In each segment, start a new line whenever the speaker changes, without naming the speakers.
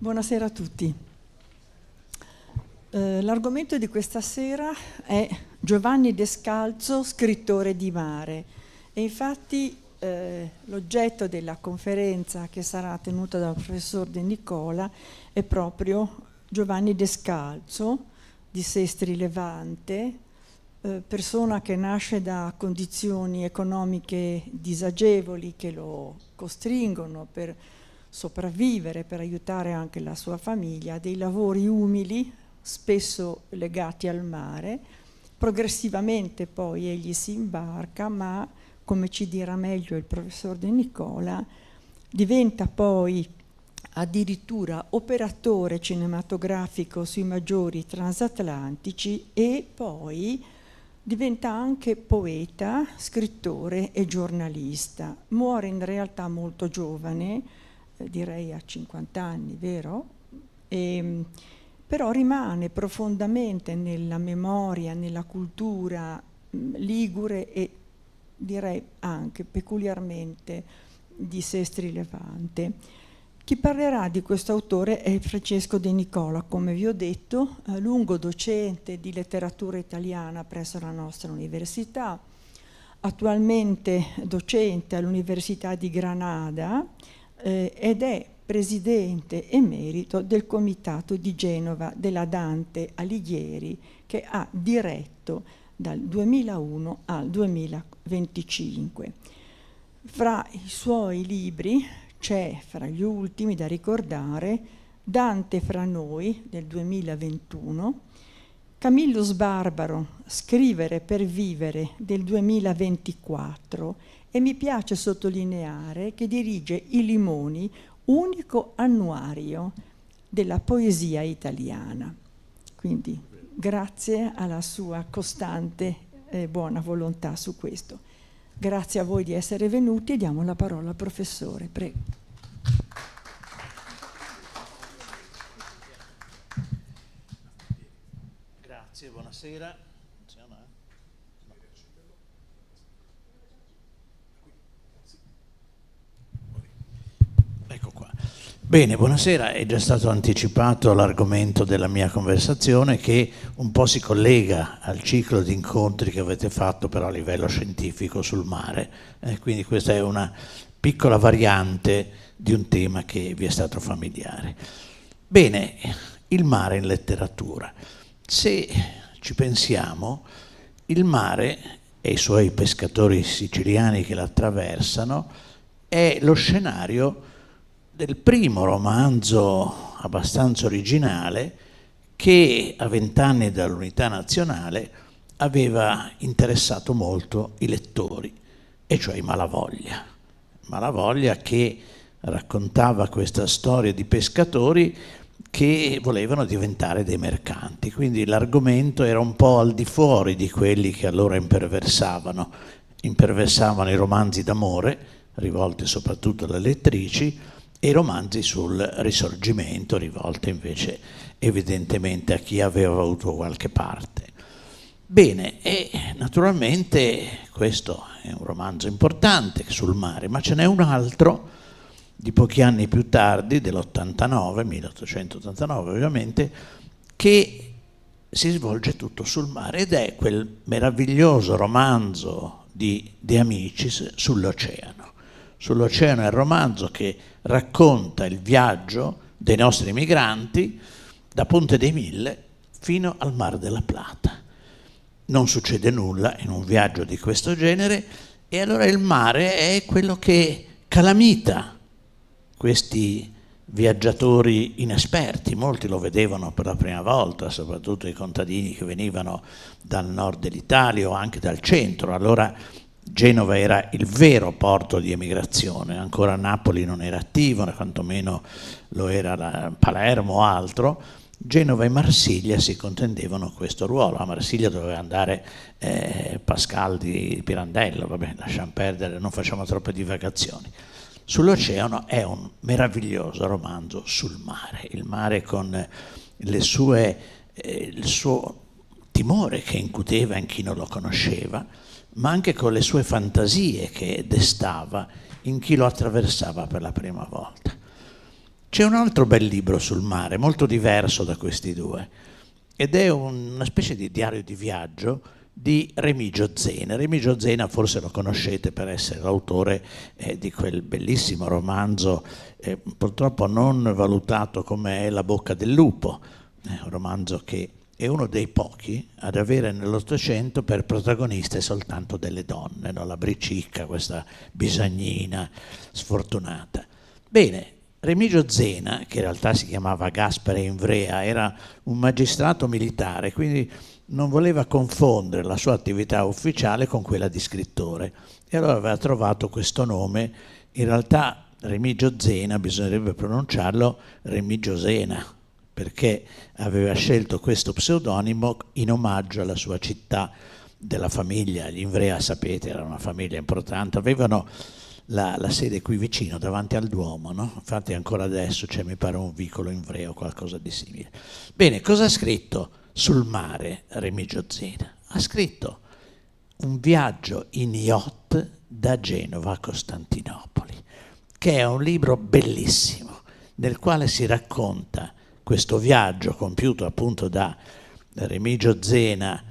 Buonasera a tutti. L'argomento di questa sera è Giovanni Descalzo, scrittore di mare. E infatti l'oggetto della conferenza che sarà tenuta dal professor De Nicola è proprio Giovanni Descalzo, di Sestri Levante, persona che nasce da condizioni economiche disagevoli che lo costringono per sopravvivere, per aiutare anche la sua famiglia, dei lavori umili, spesso legati al mare. Progressivamente poi egli si imbarca, ma come ci dirà meglio il professor De Nicola, diventa poi addirittura operatore cinematografico sui maggiori transatlantici e poi diventa anche poeta, scrittore e giornalista. Muore in realtà molto giovane, direi a 50 anni, vero? Però rimane profondamente nella memoria, nella cultura ligure e direi anche peculiarmente di Sestri Levante. Chi parlerà di questo autore è Francesco De Nicola, come vi ho detto, lungo docente di letteratura italiana presso la nostra università, attualmente docente all'Università di Granada, ed è presidente emerito del Comitato di Genova della Dante Alighieri, che ha diretto dal 2001 al 2025. Fra i suoi libri c'è, fra gli ultimi da ricordare, Dante fra noi del 2021, Camillo Sbarbaro, Scrivere per vivere del 2024, e mi piace sottolineare che dirige I Limoni, unico annuario della poesia italiana. Quindi grazie alla sua costante e buona volontà su questo. Grazie a voi di essere venuti e diamo la parola al professore. Prego.
Grazie, buonasera. Ecco qua. Bene, buonasera. È già stato anticipato l'argomento della mia conversazione, che un po' si collega al ciclo di incontri che avete fatto però a livello scientifico sul mare. Quindi questa è una piccola variante di un tema che vi è stato familiare. Bene, il mare in letteratura. Se ci pensiamo, il mare e i suoi pescatori siciliani che l'attraversano è lo scenario del primo romanzo abbastanza originale che a 20 anni dall'Unità Nazionale aveva interessato molto i lettori, e cioè i Malavoglia. Malavoglia che raccontava questa storia di pescatori che volevano diventare dei mercanti, quindi l'argomento era un po' al di fuori di quelli che allora imperversavano i romanzi d'amore, rivolti soprattutto alle lettrici, e i romanzi sul risorgimento, rivolti invece evidentemente a chi aveva avuto qualche parte. Bene, e naturalmente questo è un romanzo importante sul mare, ma ce n'è un altro di pochi anni più tardi, dell'89, 1889 ovviamente, che si svolge tutto sul mare, ed è quel meraviglioso romanzo di De Amicis sull'oceano. Sull'oceano è il romanzo che racconta il viaggio dei nostri migranti da Ponte dei Mille fino al Mar della Plata. Non succede nulla in un viaggio di questo genere, e allora il mare è quello che calamita questi viaggiatori inesperti. Molti lo vedevano per la prima volta, soprattutto i contadini che venivano dal nord dell'Italia o anche dal centro. Allora Genova era il vero porto di emigrazione, ancora Napoli non era attivo, quantomeno lo era Palermo o altro. Genova e Marsiglia si contendevano questo ruolo. A Marsiglia doveva andare Pascal di Pirandello, vabbè, lasciamo perdere, non facciamo troppe divagazioni. Sull'oceano è un meraviglioso romanzo sul mare, il mare con il suo timore che incuteva in chi non lo conosceva, ma anche con le sue fantasie che destava in chi lo attraversava per la prima volta. C'è un altro bel libro sul mare, molto diverso da questi due, ed è una specie di diario di viaggio di Remigio Zena. Remigio Zena forse lo conoscete per essere l'autore di quel bellissimo romanzo, purtroppo non valutato come è La bocca del lupo, un romanzo che è uno dei pochi ad avere nell'Ottocento per protagoniste soltanto delle donne, no? La Bricicca, questa bisagnina sfortunata. Bene, Remigio Zena, che in realtà si chiamava Gaspare Invrea, era un magistrato militare, quindi non voleva confondere la sua attività ufficiale con quella di scrittore, e allora aveva trovato questo nome. In realtà Remigio Zena bisognerebbe pronunciarlo Remigio Sena, perché aveva scelto questo pseudonimo in omaggio alla sua città della famiglia. Gli Invrea, sapete, era una famiglia importante, avevano la sede qui vicino, davanti al Duomo, no? Infatti ancora adesso c'è, mi pare, un vicolo Invrea o qualcosa di simile. Bene, cosa ha scritto sul mare Remigio Zena? Ha scritto un viaggio in yacht da Genova a Costantinopoli, che è un libro bellissimo, nel quale si racconta questo viaggio compiuto appunto da Remigio Zena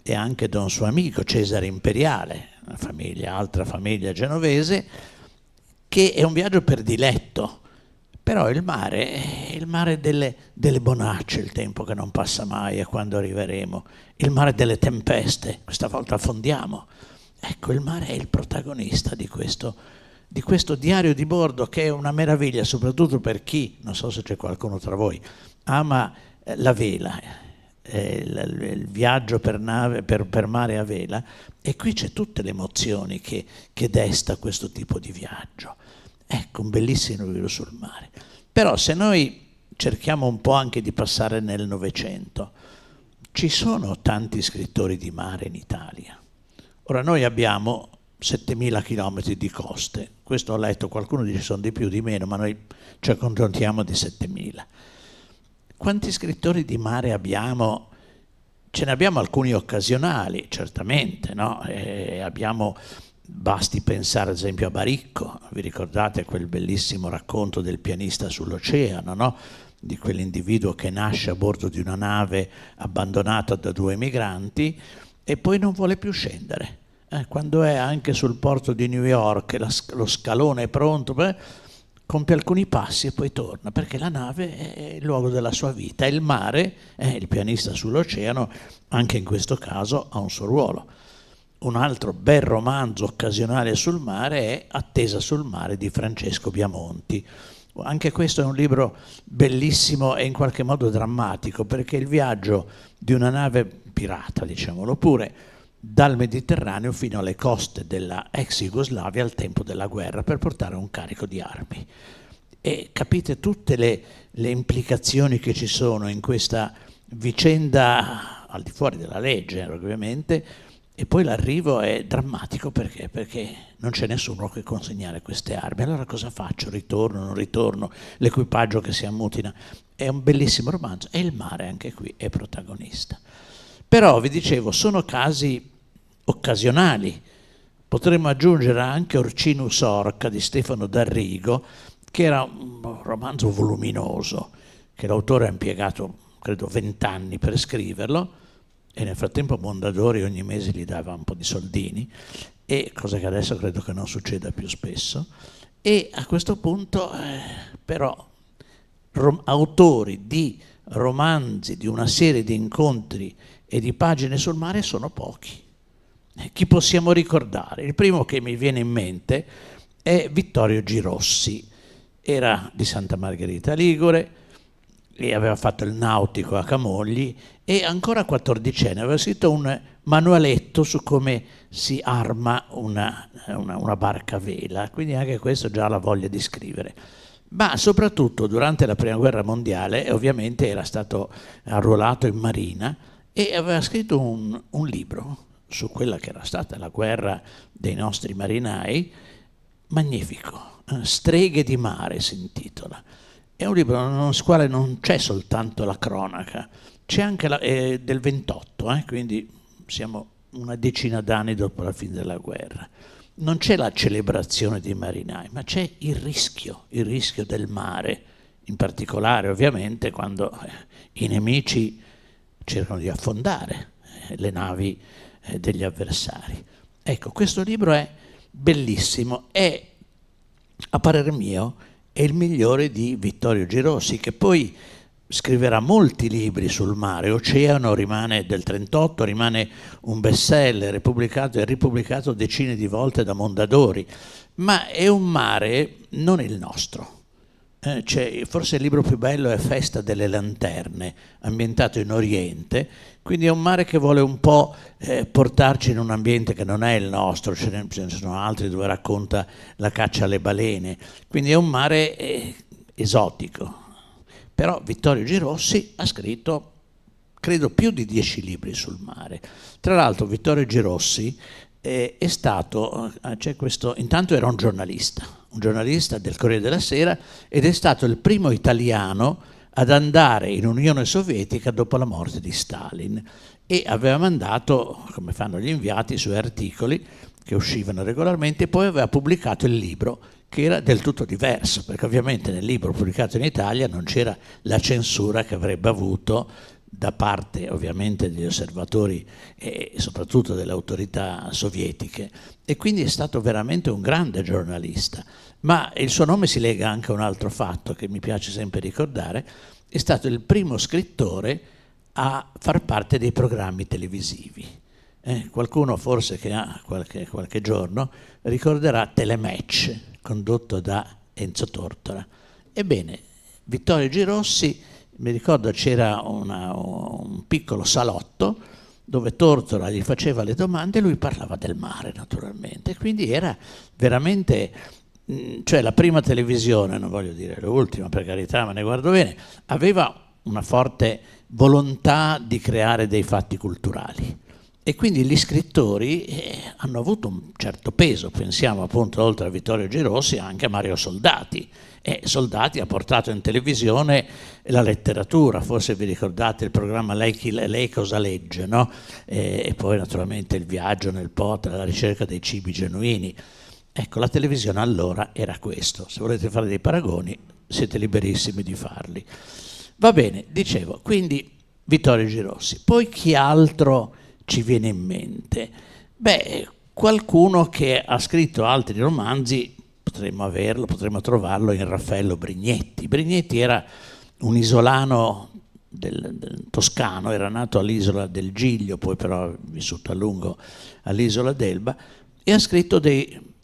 e anche da un suo amico Cesare Imperiale, una famiglia, altra famiglia genovese, che è un viaggio per diletto. Però il mare è il mare delle bonacce, il tempo che non passa mai, e quando arriveremo, il mare delle tempeste, questa volta affondiamo. Ecco, il mare è il protagonista di questo diario di bordo, che è una meraviglia, soprattutto per chi, non so se c'è qualcuno tra voi, ama la vela, il viaggio per mare a vela, e qui c'è tutte le emozioni che desta questo tipo di viaggio. Ecco, un bellissimo libro sul mare. Però se noi cerchiamo un po' anche di passare nel Novecento, ci sono tanti scrittori di mare in Italia. Ora, noi abbiamo 7.000 chilometri di coste, questo ho letto, qualcuno dice sono di più, di meno, ma noi ci accontentiamo di 7.000. Quanti scrittori di mare abbiamo? Ce ne abbiamo alcuni occasionali, certamente, no? Basti pensare ad esempio a Baricco, vi ricordate quel bellissimo racconto del pianista sull'oceano, no? Di quell'individuo che nasce a bordo di una nave abbandonata da due migranti e poi non vuole più scendere. Quando è anche sul porto di New York, lo scalone è pronto, compie alcuni passi e poi torna, perché la nave è il luogo della sua vita, e il mare, il pianista sull'oceano, anche in questo caso ha un suo ruolo. Un altro bel romanzo occasionale sul mare è Attesa sul mare di Francesco Biamonti. Anche questo è un libro bellissimo e in qualche modo drammatico, perché è il viaggio di una nave pirata, diciamolo pure, dal Mediterraneo fino alle coste della ex Jugoslavia al tempo della guerra, per portare un carico di armi. E capite tutte le implicazioni che ci sono in questa vicenda, al di fuori della legge ovviamente. E poi l'arrivo è drammatico perché non c'è nessuno che consegnare queste armi. Allora cosa faccio? Ritorno, non ritorno? L'equipaggio che si ammutina. È un bellissimo romanzo, e il mare anche qui è protagonista. Però vi dicevo, sono casi occasionali. Potremmo aggiungere anche Orcinus Orca di Stefano D'Arrigo, che era un romanzo voluminoso, che l'autore ha impiegato credo 20 anni per scriverlo, e nel frattempo Mondadori ogni mese gli dava un po' di soldini, e cosa che adesso credo che non succeda più spesso. E a questo punto però autori di romanzi, di una serie di incontri e di pagine sul mare sono pochi. Chi possiamo ricordare? Il primo che mi viene in mente è Vittorio Girossi. Era di Santa Margherita Ligure e aveva fatto il nautico a Camogli, e ancora 14enne aveva scritto un manualetto su come si arma una barca a vela, quindi anche questo già ha la voglia di scrivere. Ma soprattutto durante la Prima Guerra Mondiale ovviamente era stato arruolato in marina e aveva scritto un libro su quella che era stata la guerra dei nostri marinai, magnifico, Streghe di mare si intitola. È un libro nel quale non c'è soltanto la cronaca, c'è anche del 28, quindi siamo una decina d'anni dopo la fine della guerra. Non c'è la celebrazione dei marinai, ma c'è il rischio del mare in particolare ovviamente quando i nemici cercano di affondare le navi degli avversari. Ecco, questo libro è bellissimo, è, a parer mio, è il migliore di Vittorio Girossi, che poi scriverà molti libri sul mare. Oceano rimane del 1938, rimane un bestseller, è pubblicato e ripubblicato decine di volte da Mondadori, ma è un mare non il nostro. Forse il libro più bello è Festa delle Lanterne, ambientato in Oriente, quindi è un mare che vuole un po' portarci in un ambiente che non è il nostro, ce ne sono altri dove racconta la caccia alle balene, quindi è un mare esotico. Però Vittorio Girossi ha scritto, credo, più di 10 libri sul mare. Tra l'altro Vittorio Girossi è stato, intanto era un giornalista del Corriere della Sera, ed è stato il primo italiano ad andare in Unione Sovietica dopo la morte di Stalin, e aveva mandato, come fanno gli inviati, i suoi articoli che uscivano regolarmente, e poi aveva pubblicato il libro, che era del tutto diverso, perché ovviamente nel libro pubblicato in Italia non c'era la censura che avrebbe avuto da parte ovviamente degli osservatori e soprattutto delle autorità sovietiche, e quindi è stato veramente un grande giornalista. Ma il suo nome si lega anche a un altro fatto che mi piace sempre ricordare: è stato il primo scrittore a far parte dei programmi televisivi. Qualcuno forse che ha qualche giorno ricorderà Telematch, condotto da Enzo Tortora. Ebbene, Vittorio Girossi, mi ricordo c'era un piccolo salotto dove Tortora gli faceva le domande e lui parlava del mare, naturalmente, quindi era veramente, cioè la prima televisione, non voglio dire l'ultima per carità, ma ne guardo bene, aveva una forte volontà di creare dei fatti culturali. E quindi gli scrittori hanno avuto un certo peso, pensiamo appunto oltre a Vittorio Girossi anche a Mario Soldati. Soldati ha portato in televisione la letteratura, forse vi ricordate il programma Lei cosa legge, no? E poi naturalmente il viaggio nel Potre, la ricerca dei cibi genuini. Ecco, la televisione allora era questo. Se volete fare dei paragoni siete liberissimi di farli. Va bene, dicevo, quindi Vittorio Girossi. Poi chi altro ci viene in mente? Beh, qualcuno che ha scritto altri romanzi, potremmo trovarlo in Raffaello Brignetti. Brignetti era un isolano del toscano, era nato all'isola del Giglio, poi però ha vissuto a lungo all'isola d'Elba, e ha scritto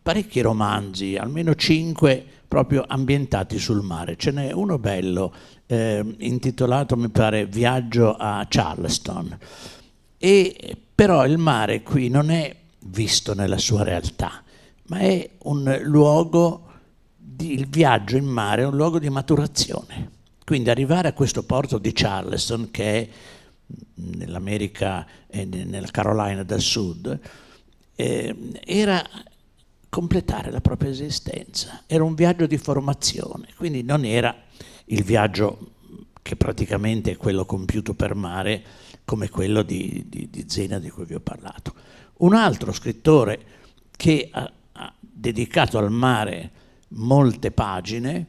parecchi romanzi, almeno 5 proprio ambientati sul mare. Ce n'è uno bello, intitolato, mi pare, Viaggio a Charleston. E però il mare qui non è visto nella sua realtà, ma è un luogo il viaggio in mare è un luogo di maturazione. Quindi arrivare a questo porto di Charleston, che è nell'America e nella Carolina del Sud, era completare la propria esistenza, era un viaggio di formazione, quindi non era il viaggio che praticamente è quello compiuto per mare, come quello di Zena di cui vi ho parlato. Un altro scrittore che ha dedicato al mare molte pagine,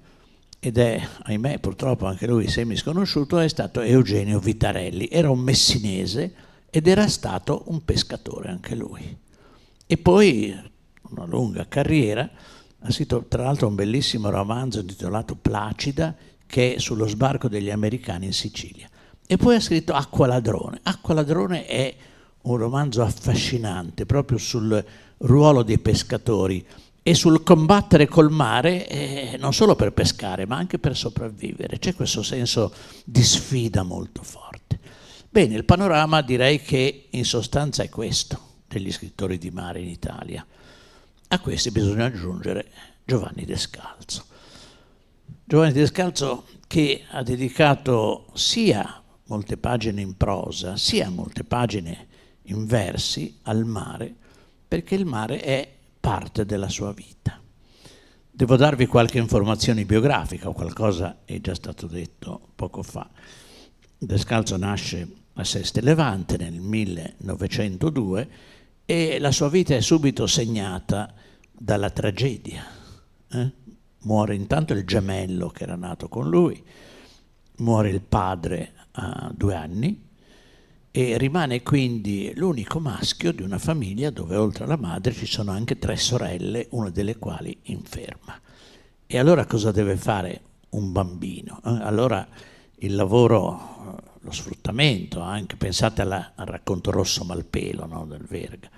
ed è, ahimè, purtroppo anche lui semi sconosciuto, è stato Eugenio Vitarelli. Era un messinese ed era stato un pescatore anche lui. E poi una lunga carriera, ha scritto tra l'altro un bellissimo romanzo intitolato Placida, che è sullo sbarco degli americani in Sicilia. E poi ha scritto Acqua Ladrone. Acqua Ladrone è un romanzo affascinante proprio sul ruolo dei pescatori e sul combattere col mare, non solo per pescare ma anche per sopravvivere. C'è questo senso di sfida molto forte. Bene, il panorama direi che in sostanza è questo degli scrittori di mare in Italia. A questi bisogna aggiungere Giovanni Descalzo. Giovanni Descalzo, che ha dedicato sia molte pagine in prosa, sia molte pagine in versi al mare, perché il mare è parte della sua vita. Devo darvi qualche informazione biografica, o qualcosa è già stato detto poco fa. Descalzo nasce a Seste Levante nel 1902 e la sua vita è subito segnata dalla tragedia. muore intanto il gemello che era nato con lui, muore il padre a 2 anni e rimane quindi l'unico maschio di una famiglia dove oltre alla madre ci sono anche 3 sorelle, una delle quali inferma. E allora cosa deve fare un bambino? Allora il lavoro, lo sfruttamento, anche pensate al racconto Rosso Malpelo, no, del Verga,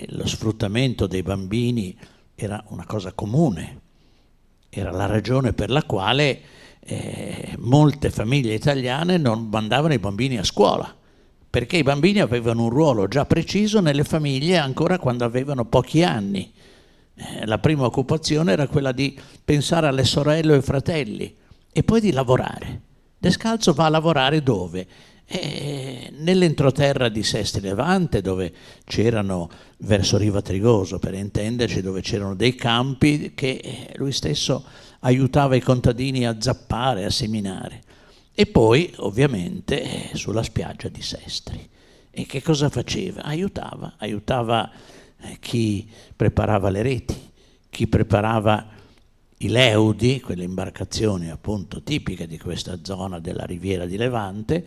lo sfruttamento dei bambini era una cosa comune, era la ragione per la quale molte famiglie italiane non mandavano i bambini a scuola, perché i bambini avevano un ruolo già preciso nelle famiglie ancora quando avevano pochi anni. La prima occupazione era quella di pensare alle sorelle o ai fratelli e poi di lavorare. Descalzo va a lavorare dove? Nell'entroterra di Sesti Levante, dove c'erano, verso Riva Trigoso per intenderci, dove c'erano dei campi che lui stesso aiutava i contadini a zappare, a seminare. E poi ovviamente sulla spiaggia di Sestri. E che cosa faceva? Aiutava chi preparava le reti, chi preparava i leudi, quelle imbarcazioni appunto tipiche di questa zona della riviera di Levante,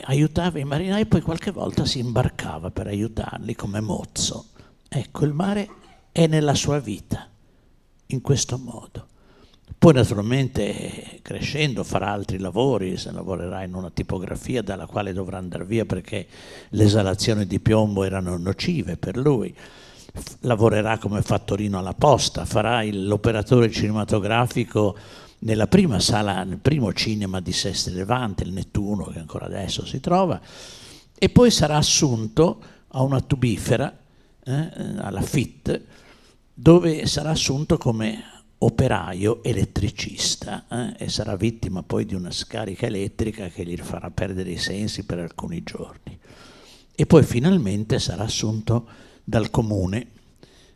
aiutava i marinai e poi qualche volta si imbarcava per aiutarli come mozzo. Ecco, il mare è nella sua vita, in questo modo. Poi naturalmente crescendo farà altri lavori, se lavorerà in una tipografia dalla quale dovrà andare via perché le esalazioni di piombo erano nocive per lui. Lavorerà come fattorino alla posta, farà l'operatore cinematografico nella prima sala, nel primo cinema di Sesti Levante, il Nettuno, che ancora adesso si trova, e poi sarà assunto a una tubifera, alla FIT, dove sarà assunto come operaio elettricista e sarà vittima poi di una scarica elettrica che gli farà perdere i sensi per alcuni giorni. E poi finalmente sarà assunto dal comune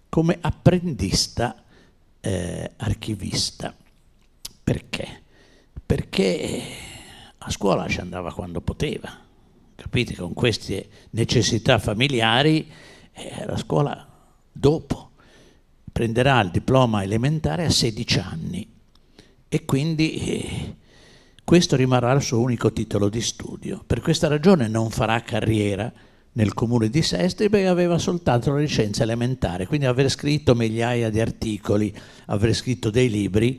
come apprendista archivista. Perché? Perché a scuola ci andava quando poteva, capite? Con queste necessità familiari la scuola dopo. Prenderà il diploma elementare a 16 anni e quindi questo rimarrà il suo unico titolo di studio. Per questa ragione non farà carriera nel comune di Sestri perché aveva soltanto la licenza elementare, quindi aver scritto migliaia di articoli, aver scritto dei libri,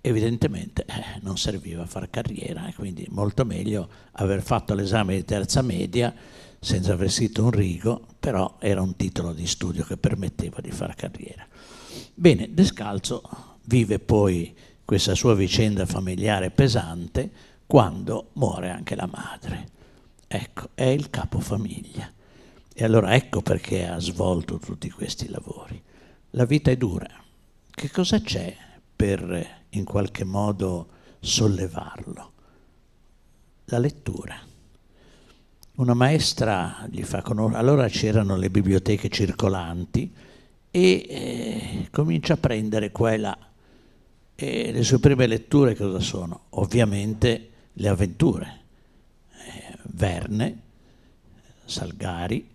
evidentemente non serviva a far carriera, e quindi molto meglio aver fatto l'esame di terza media senza aver scritto un rigo, però era un titolo di studio che permetteva di far carriera. Bene, Descalzo vive poi questa sua vicenda familiare pesante quando muore anche la madre. Ecco, è il capofamiglia. E allora ecco perché ha svolto tutti questi lavori. La vita è dura. Che cosa c'è per in qualche modo sollevarlo? La lettura. Una maestra gli fa conoscere, allora c'erano le biblioteche circolanti e comincia a prendere qua e là. E le sue prime letture cosa sono? Ovviamente le avventure. Verne, Salgari,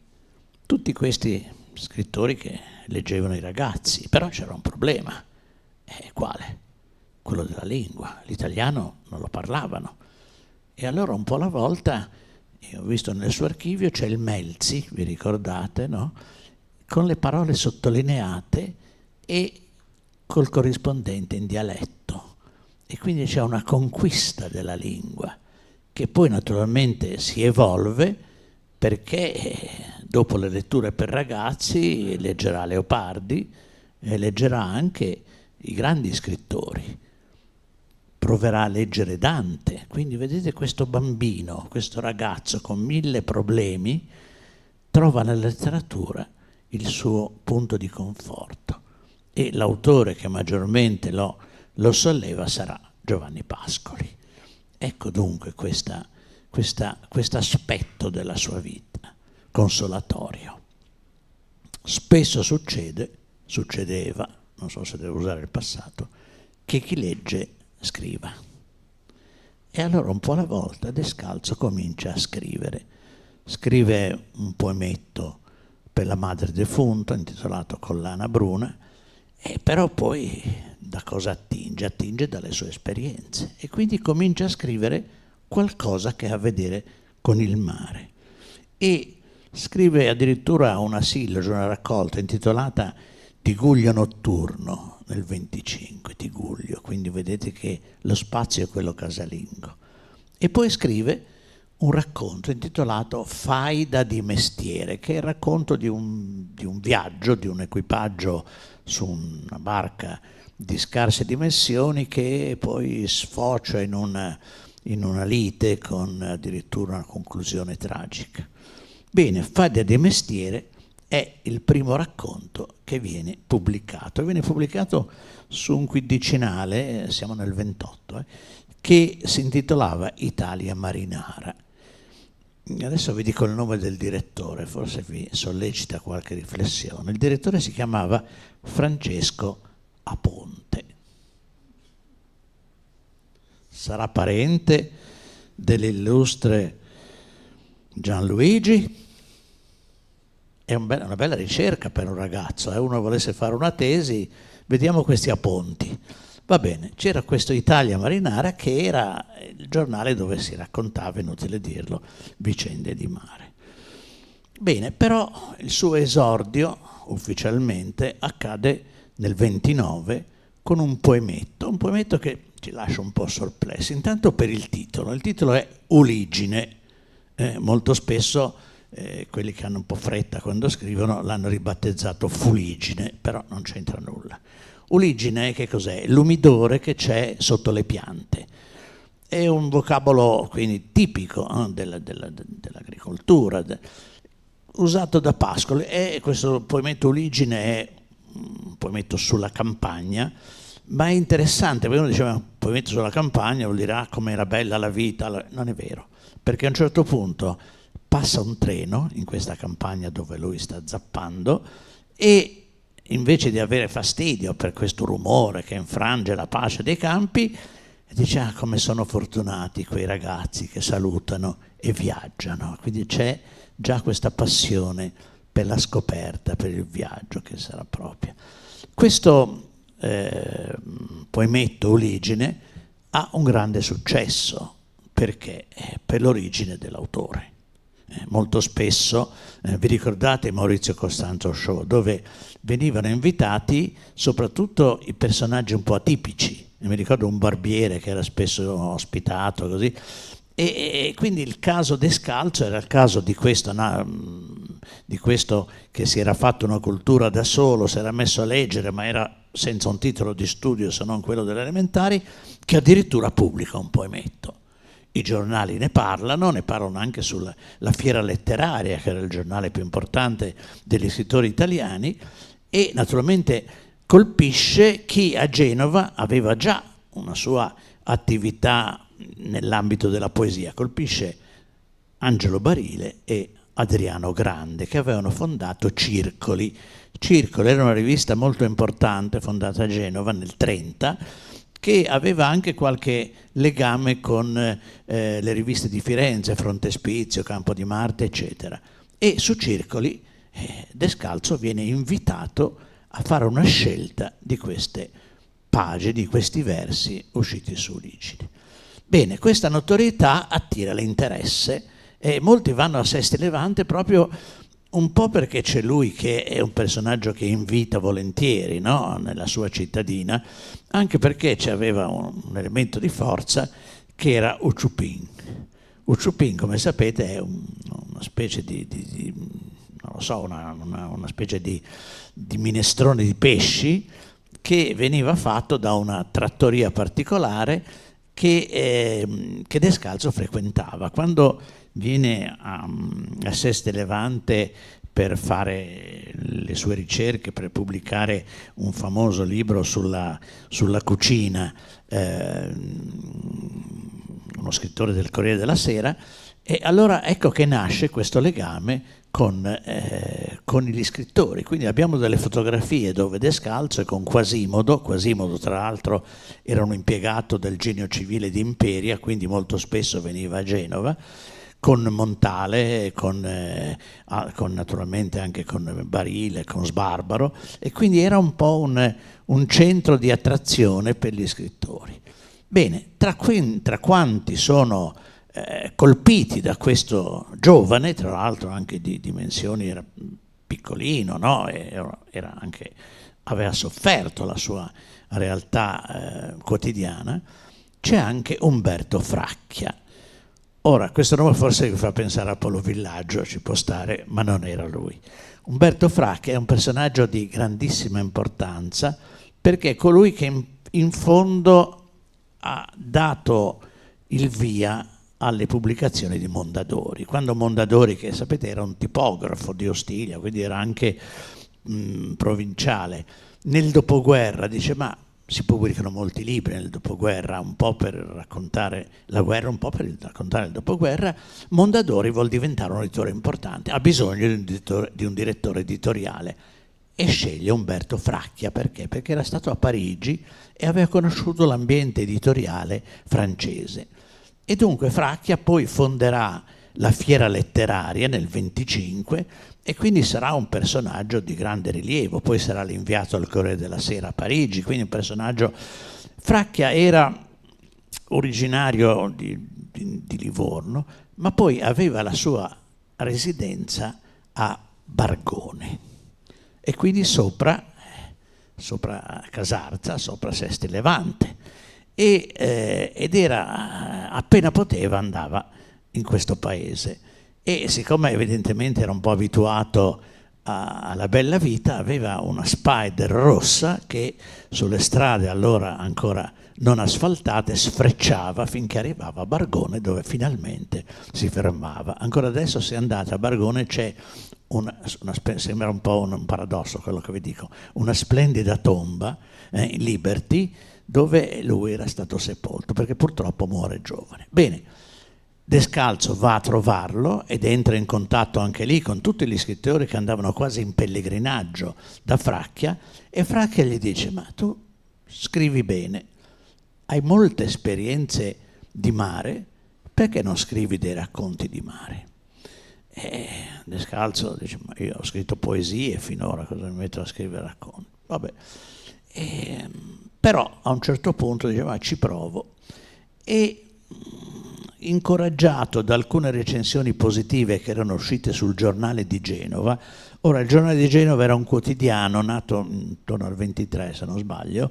tutti questi scrittori che leggevano i ragazzi, però c'era un problema. Quale? Quello della lingua. L'italiano non lo parlavano. E allora un po' alla volta, io ho visto nel suo archivio, c'è il Melzi, vi ricordate, no? Con le parole sottolineate e col corrispondente in dialetto. E quindi c'è una conquista della lingua, che poi naturalmente si evolve perché dopo le letture per ragazzi leggerà Leopardi e leggerà anche i grandi scrittori, proverà a leggere Dante. Quindi vedete, questo bambino, questo ragazzo con 1000 problemi trova nella letteratura il suo punto di conforto, e l'autore che maggiormente lo solleva sarà Giovanni Pascoli. Ecco dunque questo aspetto della sua vita, consolatorio. Spesso succedeva, non so se devo usare il passato, che chi legge scriva. E allora un po' alla volta Descalzo comincia a scrivere. Scrive un poemetto per la madre defunta intitolato Collana Bruna, e però poi da cosa attinge? Attinge dalle sue esperienze e quindi comincia a scrivere qualcosa che ha a vedere con il mare. E scrive addirittura una silloge, una raccolta intitolata Tiguglio notturno nel 25, Tiguglio, quindi vedete che lo spazio è quello casalingo. E poi scrive un racconto intitolato Faida di mestiere, che è il racconto di un viaggio, di un equipaggio su una barca di scarse dimensioni che poi sfocia in una lite con addirittura una conclusione tragica. Bene, Faida di mestiere è il primo racconto che viene pubblicato. Viene pubblicato su un quindicinale, siamo nel 28, che si intitolava Italia Marinara. Adesso vi dico il nome del direttore, forse vi sollecita qualche riflessione. Il direttore si chiamava Francesco Aponte. Sarà parente dell'illustre Gianluigi? È una bella ricerca per un ragazzo, uno volesse fare una tesi, vediamo questi apponti. Va bene, c'era questo Italia Marinara che era il giornale dove si raccontava, inutile dirlo, vicende di mare. Bene, però il suo esordio ufficialmente accade nel 29 con un poemetto che ci lascia un po' sorpressi. Intanto per il titolo è Uligine, molto spesso quelli che hanno un po' fretta quando scrivono l'hanno ribattezzato Fuligine, però non c'entra nulla. Uligine che cos'è? L'umidore che c'è sotto le piante. È un vocabolo quindi tipico dell'agricoltura, usato da Pascoli, e questo poemetto Uligine è un poemetto sulla campagna, ma è interessante, perché uno diceva un poemetto sulla campagna vuol dire com'era bella la vita. Non è vero, perché a un certo punto passa un treno in questa campagna dove lui sta zappando e invece di avere fastidio per questo rumore che infrange la pace dei campi, dice come sono fortunati quei ragazzi che salutano e viaggiano. Quindi c'è già questa passione per la scoperta, per il viaggio che sarà propria. Questo poemetto Uligine ha un grande successo perché per l'origine dell'autore. Molto spesso, vi ricordate Maurizio Costanzo Show, dove venivano invitati soprattutto i personaggi un po' atipici. Mi ricordo un barbiere che era spesso ospitato, così. E quindi il caso Descalzo era il caso di questo che si era fatto una cultura da solo, si era messo a leggere, ma era senza un titolo di studio se non quello delle elementari, che addirittura pubblica un poemetto. I giornali ne parlano anche sulla Fiera Letteraria, che era il giornale più importante degli scrittori italiani, e naturalmente colpisce chi a Genova aveva già una sua attività nell'ambito della poesia. Colpisce Angelo Barile e Adriano Grande, che avevano fondato Circoli. Circoli era una rivista molto importante fondata a Genova nel 30, che aveva anche qualche legame con le riviste di Firenze, Frontespizio, Campo di Marte, eccetera. E su Circoli Descalzo viene invitato a fare una scelta di queste pagine, di questi versi usciti su Uligine. Bene, questa notorietà attira l'interesse e molti vanno a Sesti Levante proprio un po' perché c'è lui che è un personaggio che invita volentieri, no? Nella sua cittadina, anche perché aveva un elemento di forza che era Uciupin. Uciupin, come sapete, è una specie non lo so, una specie di minestrone di pesci che veniva fatto da una trattoria particolare che Descalzo frequentava. Quando viene a Sesti Levante per fare le sue ricerche, per pubblicare un famoso libro sulla cucina, uno scrittore del Corriere della Sera, e allora ecco che nasce questo legame con gli scrittori. Quindi abbiamo delle fotografie dove Descalzo è con Quasimodo tra l'altro era un impiegato del Genio Civile di Imperia, quindi molto spesso veniva a Genova. con Montale, con naturalmente anche con Barile, con Sbarbaro, e quindi era un po' un centro di attrazione per gli scrittori. Bene, tra quanti sono colpiti da questo giovane, tra l'altro anche di dimensioni, era piccolino, no? Era anche, aveva sofferto la sua realtà quotidiana, c'è anche Umberto Fracchia. Ora, questo nome forse vi fa pensare a Polo Villaggio, ci può stare, ma non era lui. Umberto Fracchia è un personaggio di grandissima importanza, perché è colui che in fondo ha dato il via alle pubblicazioni di Mondadori. Quando Mondadori, che sapete era un tipografo di Ostiglia, quindi era anche provinciale, nel dopoguerra dice: ma si pubblicano molti libri nel dopoguerra, un po' per raccontare la guerra, un po' per raccontare il dopoguerra. Mondadori vuol diventare un editore importante, ha bisogno di un direttore editoriale e sceglie Umberto Fracchia. Perché? Perché era stato a Parigi e aveva conosciuto l'ambiente editoriale francese. E dunque Fracchia poi fonderà la Fiera Letteraria nel 25 e quindi sarà un personaggio di grande rilievo. Poi sarà l'inviato al Corriere della Sera a Parigi, quindi un personaggio. Fracchia era originario di Livorno, ma poi aveva la sua residenza a Bargone e quindi sopra Casarza, sopra Sesti Levante, ed era, appena poteva andava in questo paese, e siccome evidentemente era un po' abituato alla bella vita, aveva una Spider rossa che sulle strade allora ancora non asfaltate sfrecciava finché arrivava a Bargone, dove finalmente si fermava. Ancora adesso, se andate a Bargone, c'è sembra un po' un paradosso quello che vi dico, una splendida tomba in Liberty, dove lui era stato sepolto, perché purtroppo muore giovane. Bene, Descalzo va a trovarlo ed entra in contatto anche lì con tutti gli scrittori che andavano quasi in pellegrinaggio da Fracchia, e Fracchia gli dice: ma tu scrivi bene, hai molte esperienze di mare, perché non scrivi dei racconti di mare? E Descalzo dice: ma io ho scritto poesie finora, cosa mi metto a scrivere racconti? Vabbè. Però a un certo punto dice: ma ci provo. E incoraggiato da alcune recensioni positive che erano uscite sul Giornale di Genova. Ora, il Giornale di Genova era un quotidiano nato intorno al 23, se non sbaglio,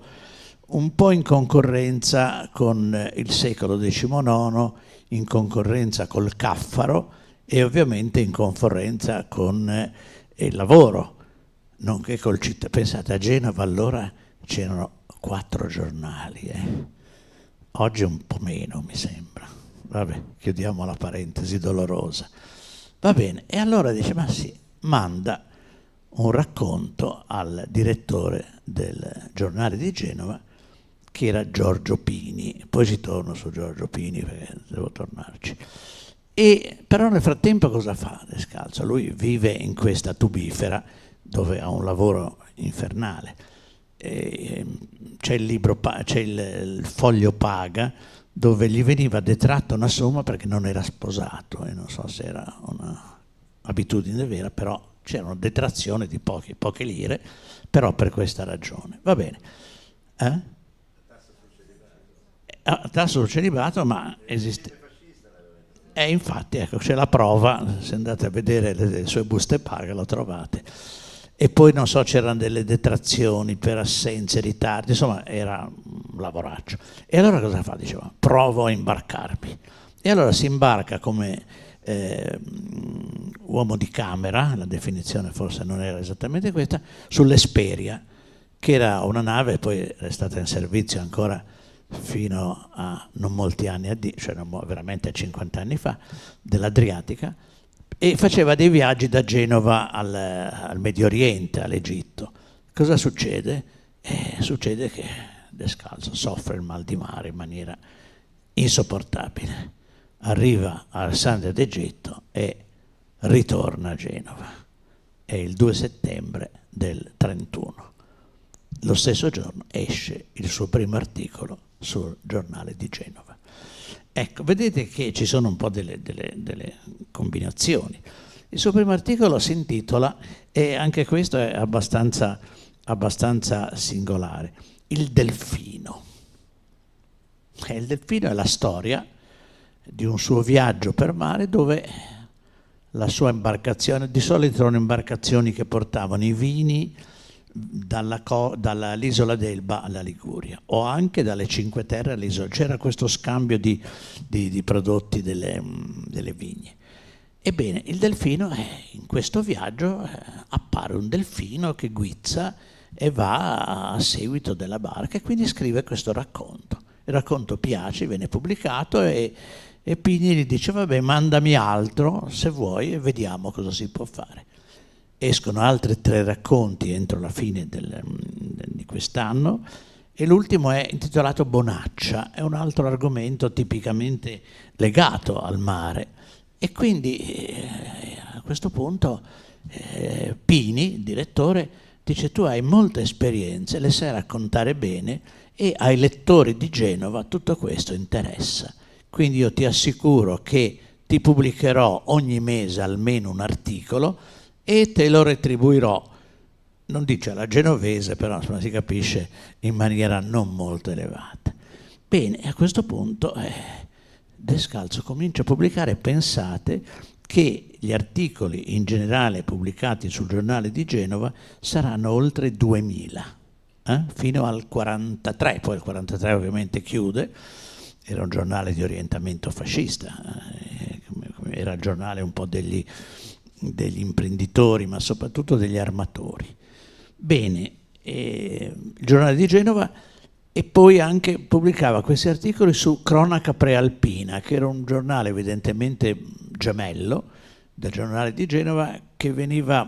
un po' in concorrenza con il Secolo XIX, in concorrenza col Caffaro e ovviamente in concorrenza con il Lavoro, nonché col Città. Pensate, a Genova allora c'erano 4 giornali, oggi un po' meno mi sembra. Vabbè, chiudiamo la parentesi dolorosa. Va bene, e allora dice: ma sì, manda un racconto al direttore del Giornale di Genova, che era Giorgio Pini. Poi ci torno su Giorgio Pini perché devo tornarci. Però nel frattempo cosa fa Descalzo? Lui vive in questa tubifera dove ha un lavoro infernale. C'è il foglio paga, dove gli veniva detratta una somma perché non era sposato, e non so se era una abitudine vera, però c'era una detrazione di poche lire, però per questa ragione. Va bene. Tasso sul celibato, ma esiste. Infatti, ecco, c'è la prova, se andate a vedere le sue buste paga lo trovate. E poi non so, c'erano delle detrazioni per assenze, ritardi, insomma era un lavoraccio. E allora cosa fa? Diceva: provo a imbarcarmi. E allora si imbarca come uomo di camera, la definizione forse non era esattamente questa, sull'Esperia, che era una nave, poi è stata in servizio ancora fino a non molti anni, cioè veramente 50 anni fa, dell'Adriatica, e faceva dei viaggi da Genova al Medio Oriente, all'Egitto. Cosa succede? Succede che Descalzo soffre il mal di mare in maniera insopportabile. Arriva a Alessandria d'Egitto e ritorna a Genova. È il 2 settembre del 31. Lo stesso giorno esce il suo primo articolo sul Giornale di Genova. Ecco, vedete che ci sono un po' delle combinazioni. Il suo primo articolo si intitola, e anche questo è abbastanza singolare, Il delfino. Il delfino è la storia di un suo viaggio per mare dove la sua imbarcazione, di solito erano imbarcazioni che portavano i vini dall'isola d'Elba alla Liguria o anche dalle Cinque Terre all'isola. C'era questo scambio di prodotti delle vigne. Ebbene, il delfino, in questo viaggio appare un delfino che guizza e va a seguito della barca e quindi scrive questo racconto. Il racconto piace, viene pubblicato e Pini gli dice: vabbè, mandami altro se vuoi e vediamo cosa si può fare. Escono altri 3 racconti entro la fine di quest'anno e l'ultimo è intitolato Bonaccia, è un altro argomento tipicamente legato al mare. E quindi a questo punto Pini, il direttore, dice: tu hai molte esperienze, le sai raccontare bene e ai lettori di Genova tutto questo interessa. Quindi io ti assicuro che ti pubblicherò ogni mese almeno un articolo e te lo retribuirò, non dice alla genovese, però insomma, si capisce, in maniera non molto elevata. Bene, a questo punto Descalzo comincia a pubblicare. Pensate che gli articoli in generale pubblicati sul giornale di Genova saranno oltre 2000, fino al 43, poi il 43 ovviamente chiude, era un giornale di orientamento fascista, era il giornale un po' degli imprenditori, ma soprattutto degli armatori. Bene, il giornale di Genova, e poi anche pubblicava questi articoli su Cronaca Prealpina, che era un giornale evidentemente gemello del giornale di Genova, che veniva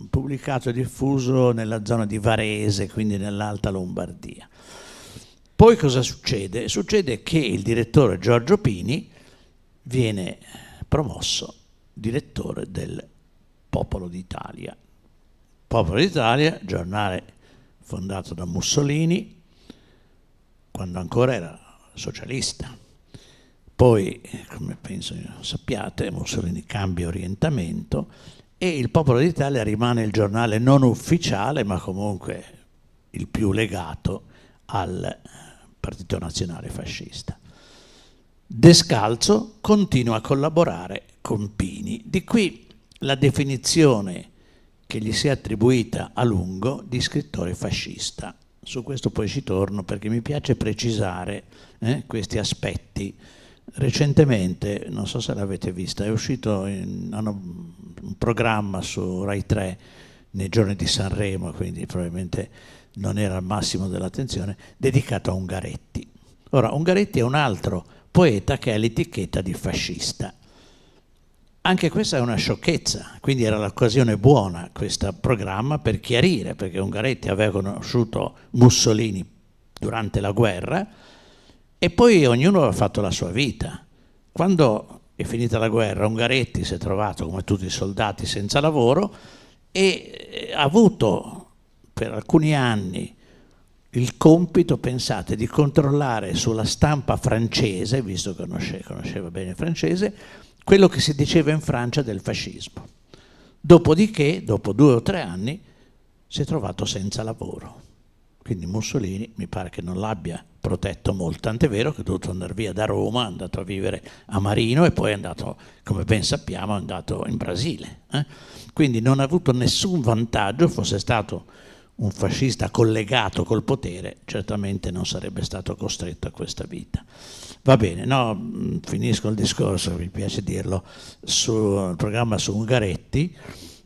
pubblicato e diffuso nella zona di Varese, quindi nell'Alta Lombardia. Poi cosa succede? Succede che il direttore Giorgio Pini viene promosso direttore del Popolo d'Italia. Popolo d'Italia, giornale fondato da Mussolini, quando ancora era socialista. Poi, come penso sappiate, Mussolini cambia orientamento e il Popolo d'Italia rimane il giornale non ufficiale, ma comunque il più legato al Partito Nazionale Fascista. Descalzo continua a collaborare con Pini. Di qui la definizione che gli si è attribuita a lungo di scrittore fascista. Su questo poi ci torno perché mi piace precisare questi aspetti. Recentemente, non so se l'avete vista, è uscito un programma su Rai 3 nei giorni di Sanremo, quindi probabilmente non era al massimo dell'attenzione, dedicato a Ungaretti. Ora, Ungaretti è un altro poeta che ha l'etichetta di fascista. Anche questa è una sciocchezza, quindi era l'occasione buona questo programma per chiarire, perché Ungaretti aveva conosciuto Mussolini durante la guerra e poi ognuno ha fatto la sua vita. Quando è finita la guerra, Ungaretti si è trovato, come tutti i soldati, senza lavoro e ha avuto per alcuni anni il compito, pensate, di controllare sulla stampa francese, visto che conosceva bene il francese, quello che si diceva in Francia del fascismo. Dopodiché, dopo 2 o 3 anni, si è trovato senza lavoro. Quindi Mussolini mi pare che non l'abbia protetto molto, tant'è vero che è dovuto andare via da Roma, è andato a vivere a Marino e poi è andato, come ben sappiamo, è andato in Brasile. Quindi non ha avuto nessun vantaggio, fosse stato un fascista collegato col potere, certamente non sarebbe stato costretto a questa vita. Va bene, no, finisco il discorso, mi piace dirlo, sul programma su Ungaretti.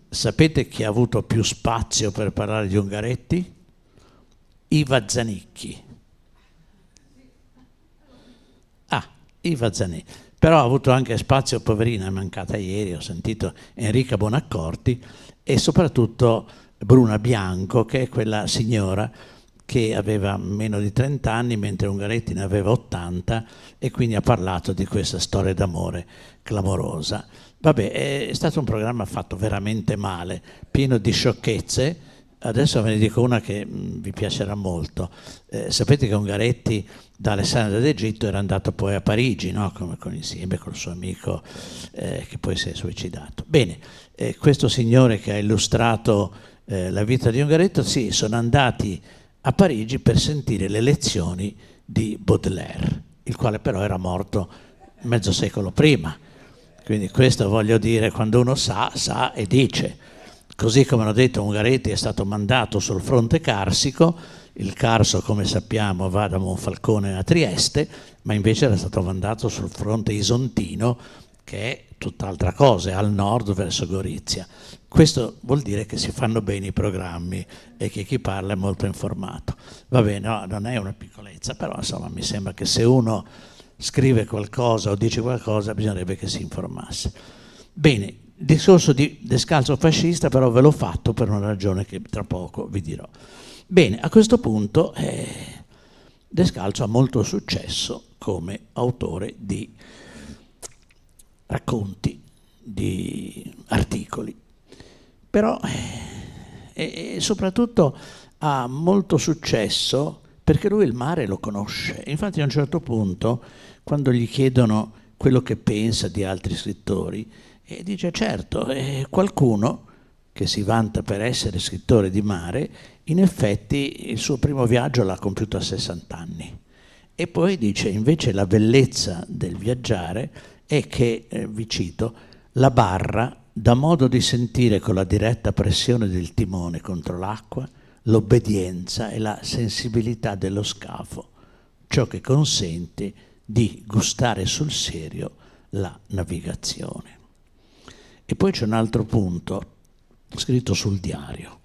Sapete chi ha avuto più spazio per parlare di Ungaretti? Iva Zanicchi. Iva Zanicchi. Però ha avuto anche spazio, poverina, è mancata ieri, ho sentito Enrica Bonaccorti e soprattutto Bruna Bianco, che è quella signora che aveva meno di 30 anni mentre Ungaretti ne aveva 80 e quindi ha parlato di questa storia d'amore clamorosa. Vabbè, è stato un programma fatto veramente male, pieno di sciocchezze, adesso ve ne dico una che vi piacerà molto. Sapete che Ungaretti da Alessandria d'Egitto era andato poi a Parigi, no? Insieme col suo amico che poi si è suicidato. Bene, questo signore che ha illustrato la vita di Ungaretti, sì, sono andati a Parigi per sentire le lezioni di Baudelaire, il quale però era morto mezzo secolo prima. Quindi questo voglio dire, quando uno sa e dice. Così come hanno detto, Ungaretti è stato mandato sul fronte carsico, il Carso come sappiamo va da Monfalcone a Trieste, ma invece era stato mandato sul fronte isontino, che è tutt'altra cosa, è al nord verso Gorizia. Questo vuol dire che si fanno bene i programmi e che chi parla è molto informato. Va bene, no, non è una piccolezza, però insomma mi sembra che se uno scrive qualcosa o dice qualcosa bisognerebbe che si informasse. Bene, il discorso di Descalzo fascista però ve l'ho fatto per una ragione che tra poco vi dirò. Bene, a questo punto Descalzo ha molto successo come autore di racconti, di articoli, però e soprattutto ha molto successo perché lui il mare lo conosce. Infatti a un certo punto, quando gli chiedono quello che pensa di altri scrittori, dice certo, qualcuno che si vanta per essere scrittore di mare, in effetti il suo primo viaggio l'ha compiuto a 60 anni. E poi dice invece la bellezza del viaggiare è che, vi cito, la barra dà modo di sentire con la diretta pressione del timone contro l'acqua l'obbedienza e la sensibilità dello scafo, ciò che consente di gustare sul serio la navigazione. E poi c'è un altro punto scritto sul diario.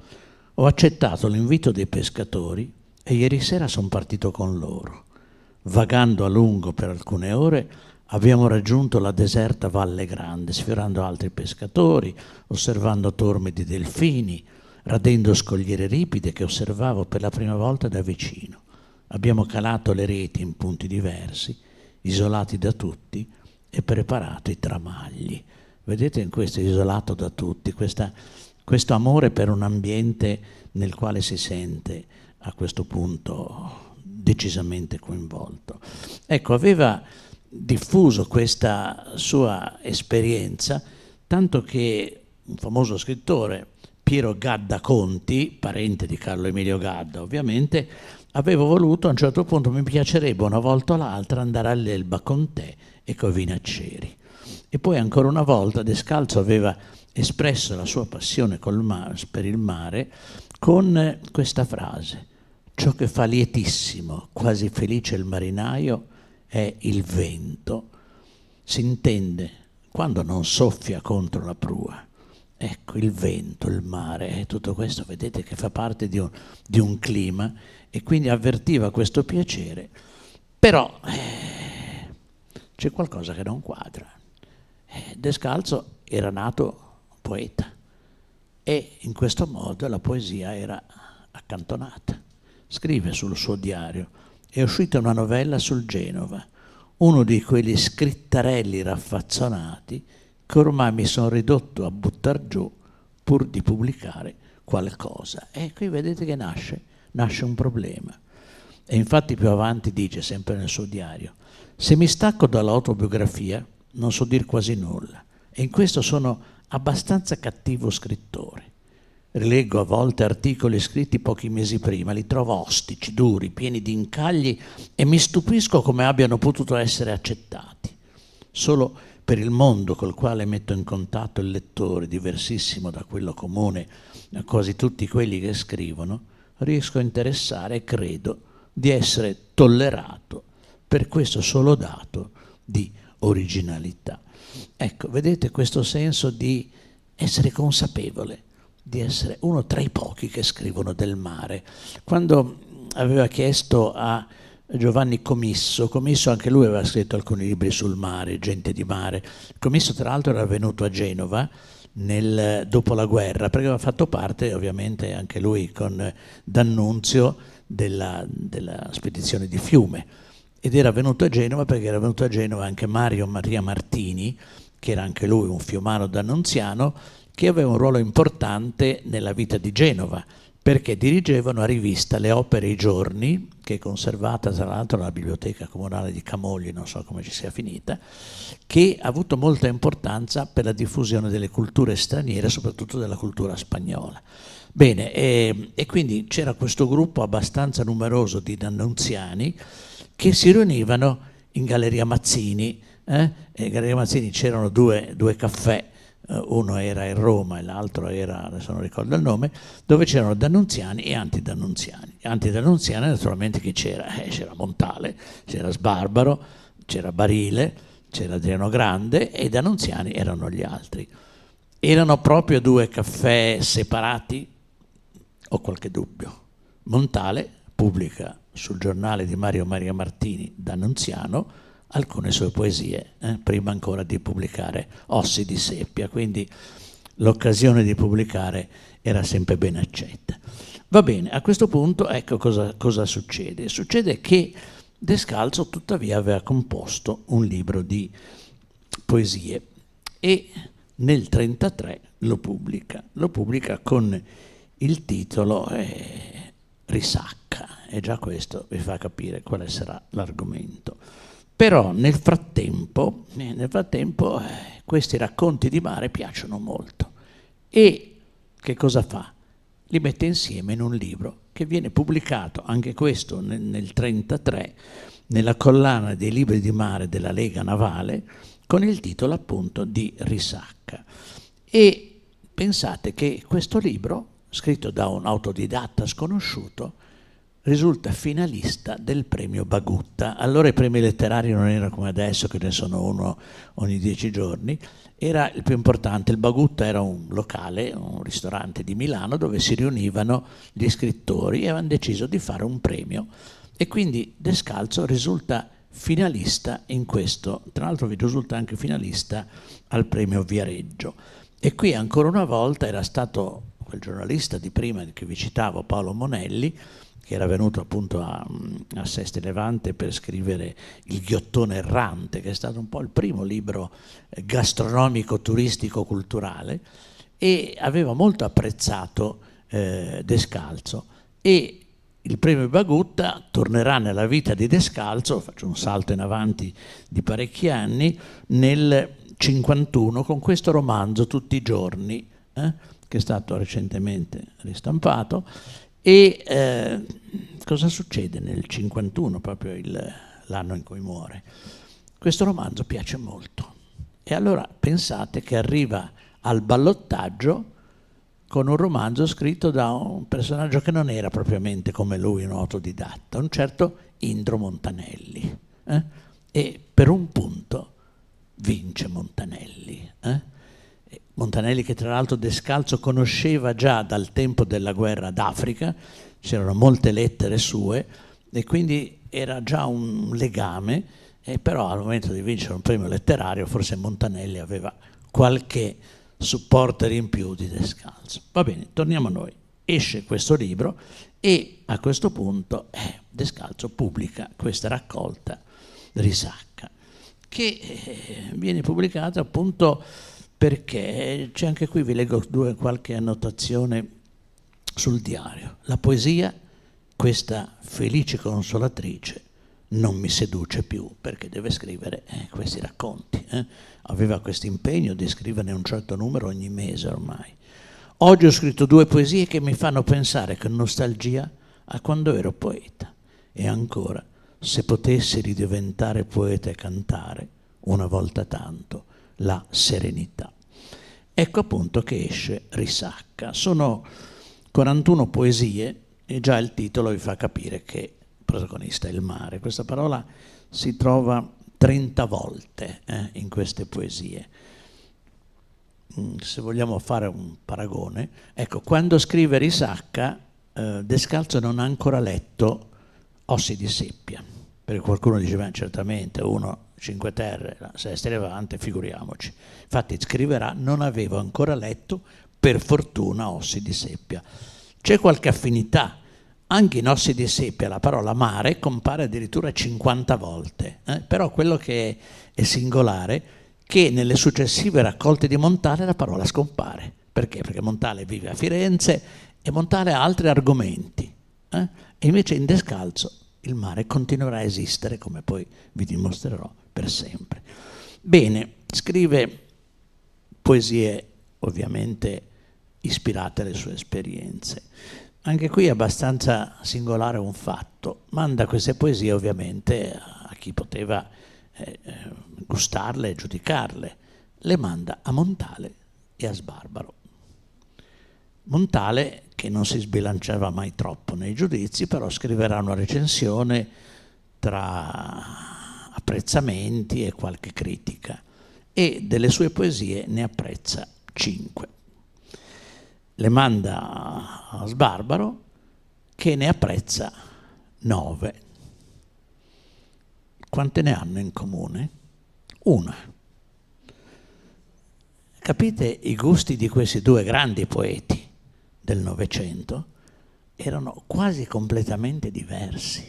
Ho accettato l'invito dei pescatori e ieri sera sono partito con loro. Vagando a lungo per alcune ore abbiamo raggiunto la deserta Valle Grande, sfiorando altri pescatori, osservando torme di delfini, radendo scogliere ripide che osservavo per la prima volta da vicino. Abbiamo calato le reti in punti diversi, isolati da tutti e preparato i tramagli. Vedete in questo isolato da tutti, questo amore per un ambiente nel quale si sente a questo punto decisamente coinvolto. Ecco, aveva diffuso questa sua esperienza, tanto che un famoso scrittore, Piero Gadda Conti, parente di Carlo Emilio Gadda ovviamente, avevo voluto a un certo punto, mi piacerebbe una volta o l'altra andare all'Elba con te e coi vinacceri. E poi ancora una volta Descalzo aveva espresso la sua passione per il mare con questa frase: ciò che fa lietissimo, quasi felice il marinaio è il vento. Si intende quando non soffia contro la prua. Ecco, il vento, il mare, tutto questo vedete che fa parte di un clima, e quindi avvertiva questo piacere. Però c'è qualcosa che non quadra. Descalzo era nato poeta e in questo modo la poesia era accantonata. Scrive sul suo diario: è uscita una novella sul Genova, uno di quegli scrittarelli raffazzonati che ormai mi sono ridotto a buttar giù pur di pubblicare qualcosa. E qui vedete che nasce un problema. E infatti più avanti dice, sempre nel suo diario: se mi stacco dall'autobiografia non so dir quasi nulla, e in questo sono abbastanza cattivo scrittore. Rileggo a volte articoli scritti pochi mesi prima, li trovo ostici, duri, pieni di incagli, e mi stupisco come abbiano potuto essere accettati. Solo per il mondo col quale metto in contatto il lettore, diversissimo da quello comune a quasi tutti quelli che scrivono, riesco a interessare e credo di essere tollerato per questo solo dato di originalità. Ecco, vedete questo senso di essere consapevole, di essere uno tra i pochi che scrivono del mare. Quando aveva chiesto a Giovanni Comisso anche lui aveva scritto alcuni libri sul mare, Gente di mare. Comisso tra l'altro era venuto a Genova dopo la guerra, perché aveva fatto parte ovviamente anche lui con D'Annunzio della spedizione di Fiume, ed era venuto a Genova perché era venuto a Genova anche Mario Maria Martini, che era anche lui un fiumano d'annunziano, che aveva un ruolo importante nella vita di Genova, perché dirigevano a rivista Le Opere e i Giorni, che è conservata tra l'altro alla Biblioteca Comunale di Camogli, non so come ci sia finita, che ha avuto molta importanza per la diffusione delle culture straniere, soprattutto della cultura spagnola. Bene, e quindi c'era questo gruppo abbastanza numeroso di dannunziani che si riunivano in Galleria Mazzini. In Galleria Mazzini c'erano due caffè, uno era in Roma e l'altro era, adesso non ricordo il nome, dove c'erano dannunziani e antidannunziani. Antidannunziani naturalmente chi c'era? C'era Montale, c'era Sbarbaro, c'era Barile, c'era Adriano Grande, e i dannunziani erano gli altri. Erano proprio due caffè separati? Ho qualche dubbio. Montale pubblica sul giornale di Mario Maria Martini, D'Annunziano, alcune sue poesie, prima ancora di pubblicare Ossi di Seppia, quindi l'occasione di pubblicare era sempre ben accetta. Va bene, a questo punto ecco cosa succede. Succede che Descalzo tuttavia aveva composto un libro di poesie e nel 1933 lo pubblica con il titolo Risacca, e già questo vi fa capire quale sarà l'argomento. Però nel frattempo questi racconti di mare piacciono molto, e che cosa fa? Li mette insieme in un libro che viene pubblicato, anche questo nel 1933, nella collana dei libri di mare della Lega Navale, con il titolo appunto di Risacca. E pensate che questo libro, scritto da un autodidatta sconosciuto, risulta finalista del premio Bagutta. Allora i premi letterari non erano come adesso, che ne sono uno ogni 10 giorni, era il più importante. Il Bagutta era un locale, un ristorante di Milano, dove si riunivano gli scrittori e avevano deciso di fare un premio. E quindi Descalzo risulta finalista in questo, tra l'altro vi risulta anche finalista al premio Viareggio. E qui ancora una volta era stato quel giornalista di prima che vi citavo, Paolo Monelli, che era venuto appunto a Sesti Levante per scrivere Il ghiottone errante, che è stato un po' il primo libro gastronomico, turistico, culturale, e aveva molto apprezzato Descalzo. E il premio Bagutta tornerà nella vita di Descalzo, faccio un salto in avanti di parecchi anni, nel 1951 con questo romanzo Tutti i giorni, che è stato recentemente ristampato. E cosa succede nel 1951, proprio l'anno in cui muore? Questo romanzo piace molto, e allora pensate che arriva al ballottaggio con un romanzo scritto da un personaggio che non era propriamente come lui, un autodidatta, un certo Indro Montanelli, e per un punto vince Montanelli. Montanelli, che tra l'altro Descalzo conosceva già dal tempo della guerra d'Africa, c'erano molte lettere sue e quindi era già un legame, però al momento di vincere un premio letterario forse Montanelli aveva qualche supporter in più di Descalzo. Va bene, torniamo a noi. Esce questo libro e a questo punto Descalzo pubblica questa raccolta Risacca, che viene pubblicata appunto perché c'è, anche qui vi leggo qualche annotazione sul diario. La poesia, questa felice consolatrice, non mi seduce più, perché deve scrivere questi racconti. Aveva questo impegno di scriverne un certo numero ogni mese ormai. Oggi ho scritto 2 poesie che mi fanno pensare con nostalgia a quando ero poeta. E ancora, se potessi ridiventare poeta e cantare, una volta tanto, la serenità. Ecco appunto che esce Risacca. Sono 41 poesie e già il titolo vi fa capire che il protagonista è il mare. Questa parola si trova 30 volte in queste poesie. Se vogliamo fare un paragone, ecco, quando scrive Risacca, Descalzo non ha ancora letto Ossi di Seppia, perché qualcuno diceva certamente uno Cinque Terre, la Sesti Levante, figuriamoci. Infatti scriverà: non avevo ancora letto, per fortuna, Ossi di Seppia. C'è qualche affinità. Anche in Ossi di Seppia la parola mare compare addirittura 50 volte, però quello che è singolare è che nelle successive raccolte di Montale la parola scompare. Perché? Perché Montale vive a Firenze e Montale ha altri argomenti. E invece in Descalzo il mare continuerà a esistere, come poi vi dimostrerò, per sempre. Bene, scrive poesie ovviamente ispirate alle sue esperienze. Anche qui è abbastanza singolare un fatto: manda queste poesie ovviamente a chi poteva gustarle e giudicarle, le manda a Montale e a Sbarbaro. Montale, che non si sbilanciava mai troppo nei giudizi, però scriverà una recensione tra apprezzamenti e qualche critica, e delle sue poesie ne apprezza 5. Le manda a Sbarbaro, che ne apprezza 9. Quante ne hanno in comune? Una. Capite, i gusti di questi due grandi poeti del Novecento erano quasi completamente diversi.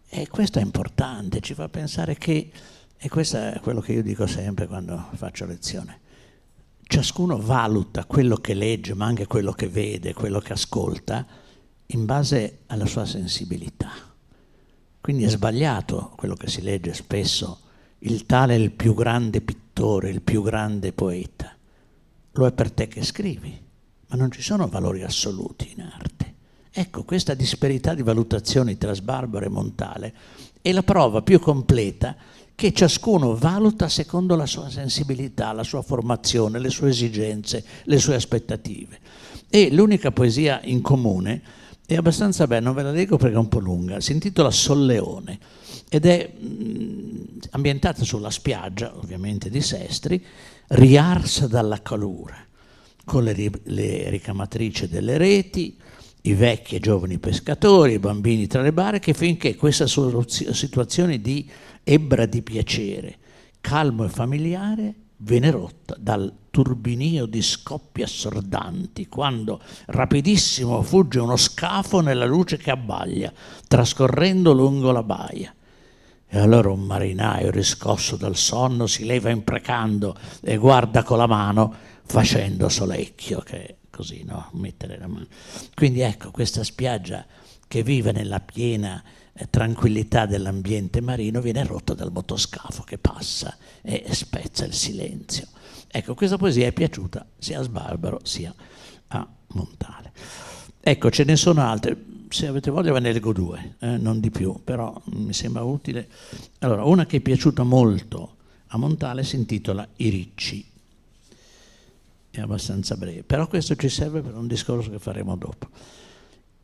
E questo è importante, ci fa pensare che, e questo è quello che io dico sempre quando faccio lezione, ciascuno valuta quello che legge, ma anche quello che vede, quello che ascolta, in base alla sua sensibilità. Quindi è sbagliato quello che si legge spesso: il tale è il più grande pittore, il più grande poeta. Lo è per te che scrivi, ma non ci sono valori assoluti in arte. Ecco, questa disparità di valutazioni tra Sbarbaro e Montale è la prova più completa che ciascuno valuta secondo la sua sensibilità, la sua formazione, le sue esigenze, le sue aspettative. E l'unica poesia in comune è abbastanza bella, non ve la leggo perché è un po' lunga, si intitola Solleone ed è ambientata sulla spiaggia, ovviamente di Sestri, riarsa dalla calura, con le ricamatrici delle reti, i vecchi e giovani pescatori, i bambini tra le barche, finché questa situazione di ebbra di piacere, calmo e familiare, viene rotta dal turbinio di scoppie assordanti, quando rapidissimo fugge uno scafo nella luce che abbaglia, trascorrendo lungo la baia. E allora un marinaio, riscosso dal sonno, si leva imprecando e guarda con la mano, facendo solecchio, che è così, no? Mettere la mano. Quindi ecco, questa spiaggia che vive nella piena tranquillità dell'ambiente marino viene rotta dal motoscafo che passa e spezza il silenzio. Ecco, questa poesia è piaciuta sia a Sbarbaro sia a Montale. Ecco, ce ne sono altre, se avete voglia ve ne leggo 2, non di più, però mi sembra utile. Allora, una che è piaciuta molto a Montale si intitola I Ricci, è abbastanza breve, però questo ci serve per un discorso che faremo dopo.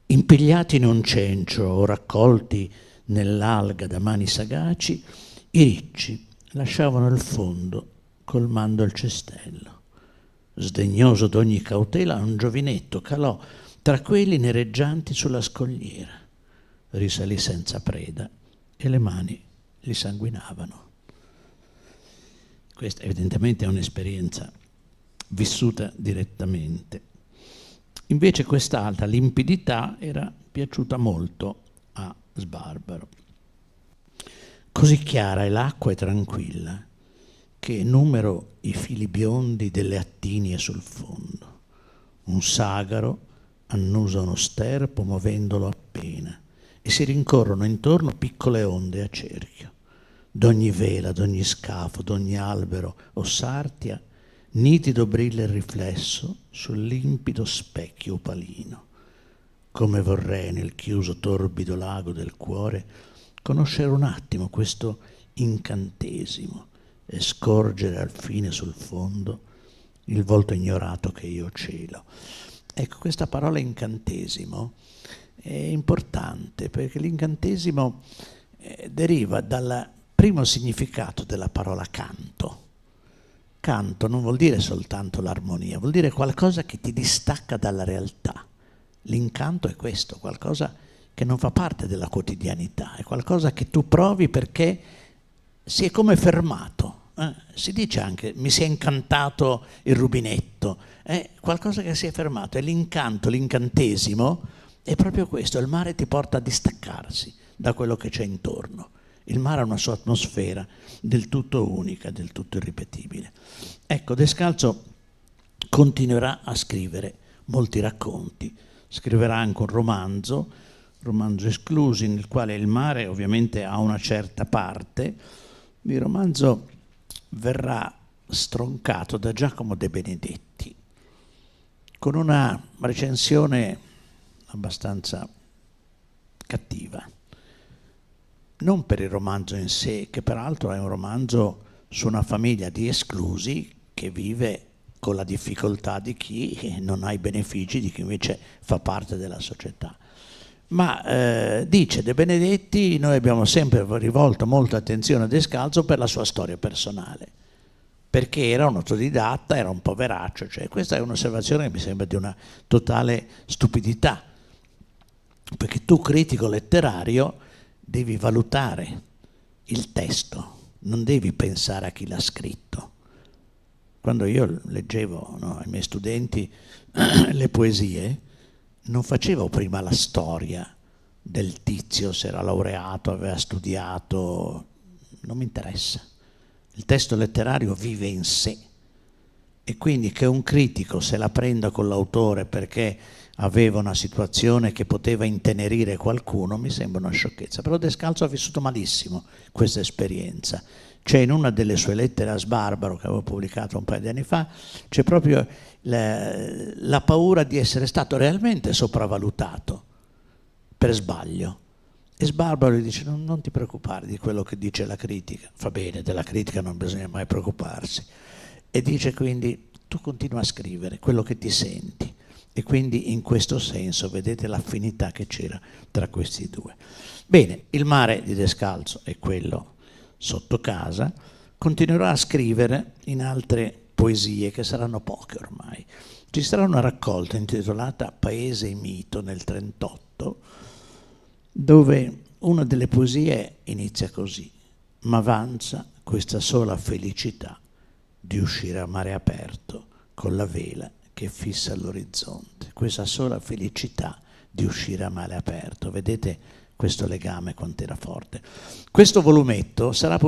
Impigliati in un cencio o raccolti nell'alga da mani sagaci, i ricci lasciavano il fondo colmando il cestello. Sdegnoso d'ogni cautela, un giovinetto calò tra quelli nereggianti sulla scogliera. Risalì senza preda e le mani gli sanguinavano. Questa evidentemente è un'esperienza vissuta direttamente. Invece quest'altra, limpidità, era piaciuta molto a Sbarbaro. Così chiara è l'acqua e tranquilla che numero i fili biondi delle attinie sul fondo. Un sagaro annusa uno sterpo muovendolo appena e si rincorrono intorno piccole onde a cerchio. D'ogni vela, d'ogni scafo, d'ogni albero o sartia nitido brilla il riflesso sul limpido specchio opalino. Come vorrei nel chiuso torbido lago del cuore conoscere un attimo questo incantesimo e scorgere al fine sul fondo il volto ignorato che io celo. Ecco, questa parola incantesimo è importante perché l'incantesimo deriva dal primo significato della parola canto. Canto non vuol dire soltanto l'armonia, vuol dire qualcosa che ti distacca dalla realtà. L'incanto è questo, qualcosa che non fa parte della quotidianità, è qualcosa che tu provi perché si è come fermato. Si dice anche, mi si è incantato il rubinetto, è qualcosa che si è fermato, è l'incanto, l'incantesimo, è proprio questo, il mare ti porta a distaccarsi da quello che c'è intorno. Il mare ha una sua atmosfera del tutto unica, del tutto irripetibile. Ecco, Descalzo continuerà a scrivere molti racconti. Scriverà anche un romanzo Esclusi, nel quale il mare ovviamente ha una certa parte. Il romanzo verrà stroncato da Giacomo De Benedetti con una recensione abbastanza cattiva. Non per il romanzo in sé, che peraltro è un romanzo su una famiglia di esclusi che vive con la difficoltà di chi non ha i benefici di chi invece fa parte della società. Ma dice De Benedetti, noi abbiamo sempre rivolto molta attenzione a Descalzo per la sua storia personale, perché era un autodidatta, era un poveraccio, cioè questa è un'osservazione che mi sembra di una totale stupidità, perché tu, critico letterario, devi valutare il testo, non devi pensare a chi l'ha scritto. Quando io leggevo, no, ai miei studenti le poesie, non facevo prima la storia del tizio, se era laureato, aveva studiato, non mi interessa. Il testo letterario vive in sé, e quindi che un critico se la prenda con l'autore perché aveva una situazione che poteva intenerire qualcuno mi sembra una sciocchezza. Però Descalzo ha vissuto malissimo questa esperienza. C'è in una delle sue lettere a Sbarbaro, che avevo pubblicato un paio di anni fa, c'è proprio la paura di essere stato realmente sopravvalutato per sbaglio. E Sbarbaro gli dice: non ti preoccupare di quello che dice la critica. Fa bene, della critica non bisogna mai preoccuparsi. E dice quindi: tu continua a scrivere quello che ti senti. E quindi in questo senso vedete l'affinità che c'era tra questi due. Bene, il mare di Descalzo è quello sotto casa. Continuerà a scrivere in altre poesie, che saranno poche ormai. Ci sarà una raccolta intitolata Paese e mito nel 1938, dove una delle poesie inizia così: m'avanza questa sola felicità di uscire a mare aperto con la vela che fissa all'orizzonte. Questa sola felicità di uscire a mare aperto. Vedete questo legame quanto era forte. Questo volumetto sarà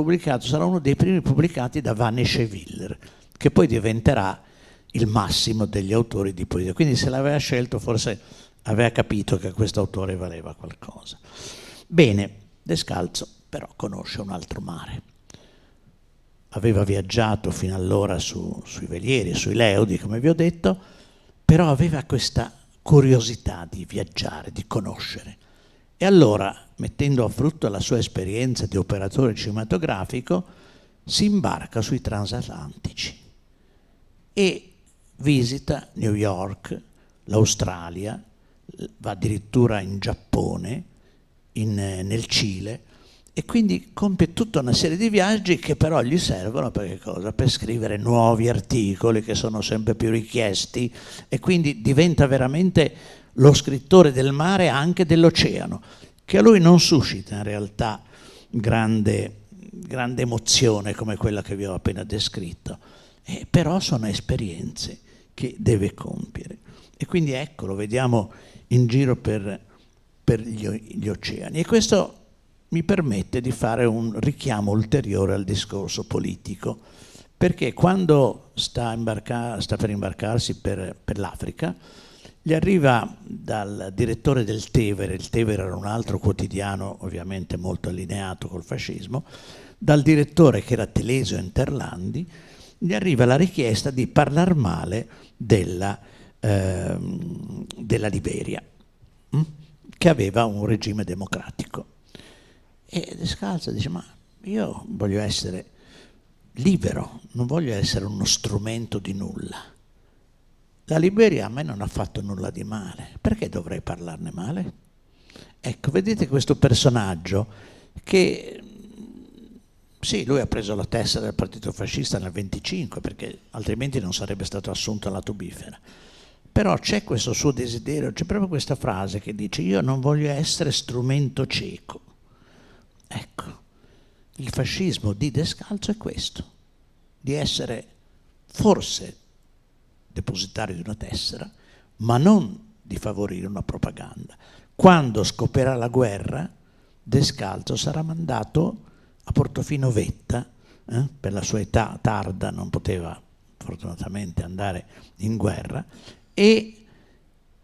uno dei primi pubblicati da Wanische-Willer, che poi diventerà il massimo degli autori di poesia. Quindi se l'aveva scelto forse aveva capito che questo autore valeva qualcosa. Bene, Descalzo però conosce un altro mare. Aveva viaggiato fino allora sui velieri, sui Leodi, come vi ho detto, però aveva questa curiosità di viaggiare, di conoscere. E allora, mettendo a frutto la sua esperienza di operatore cinematografico, si imbarca sui transatlantici e visita New York, l'Australia, va addirittura in Giappone, nel Cile, e quindi compie tutta una serie di viaggi che però gli servono per che cosa? Per scrivere nuovi articoli che sono sempre più richiesti, e quindi diventa veramente lo scrittore del mare, anche dell'oceano, che a lui non suscita in realtà grande emozione come quella che vi ho appena descritto, però sono esperienze che deve compiere. E quindi ecco, lo vediamo in giro per gli oceani. E questo mi permette di fare un richiamo ulteriore al discorso politico, perché quando sta per imbarcarsi per l'Africa, gli arriva dal direttore del Tevere. Il Tevere era un altro quotidiano ovviamente molto allineato col fascismo, dal direttore, che era Telesio Interlandi, gli arriva la richiesta di parlare male della Liberia, che aveva un regime democratico. E Descalzo dice: ma io voglio essere libero, non voglio essere uno strumento di nulla. La Liberia a me non ha fatto nulla di male, perché dovrei parlarne male? Ecco, vedete questo personaggio che, sì, lui ha preso la tessera del partito fascista nel 25, perché altrimenti non sarebbe stato assunto alla tubifera. Però c'è questo suo desiderio, c'è proprio questa frase che dice: io non voglio essere strumento cieco. Ecco, il fascismo di Descalzo è questo, di essere forse depositario di una tessera, ma non di favorire una propaganda. Quando scoprirà la guerra, Descalzo sarà mandato a Portofino Vetta, per la sua età tarda non poteva fortunatamente andare in guerra, e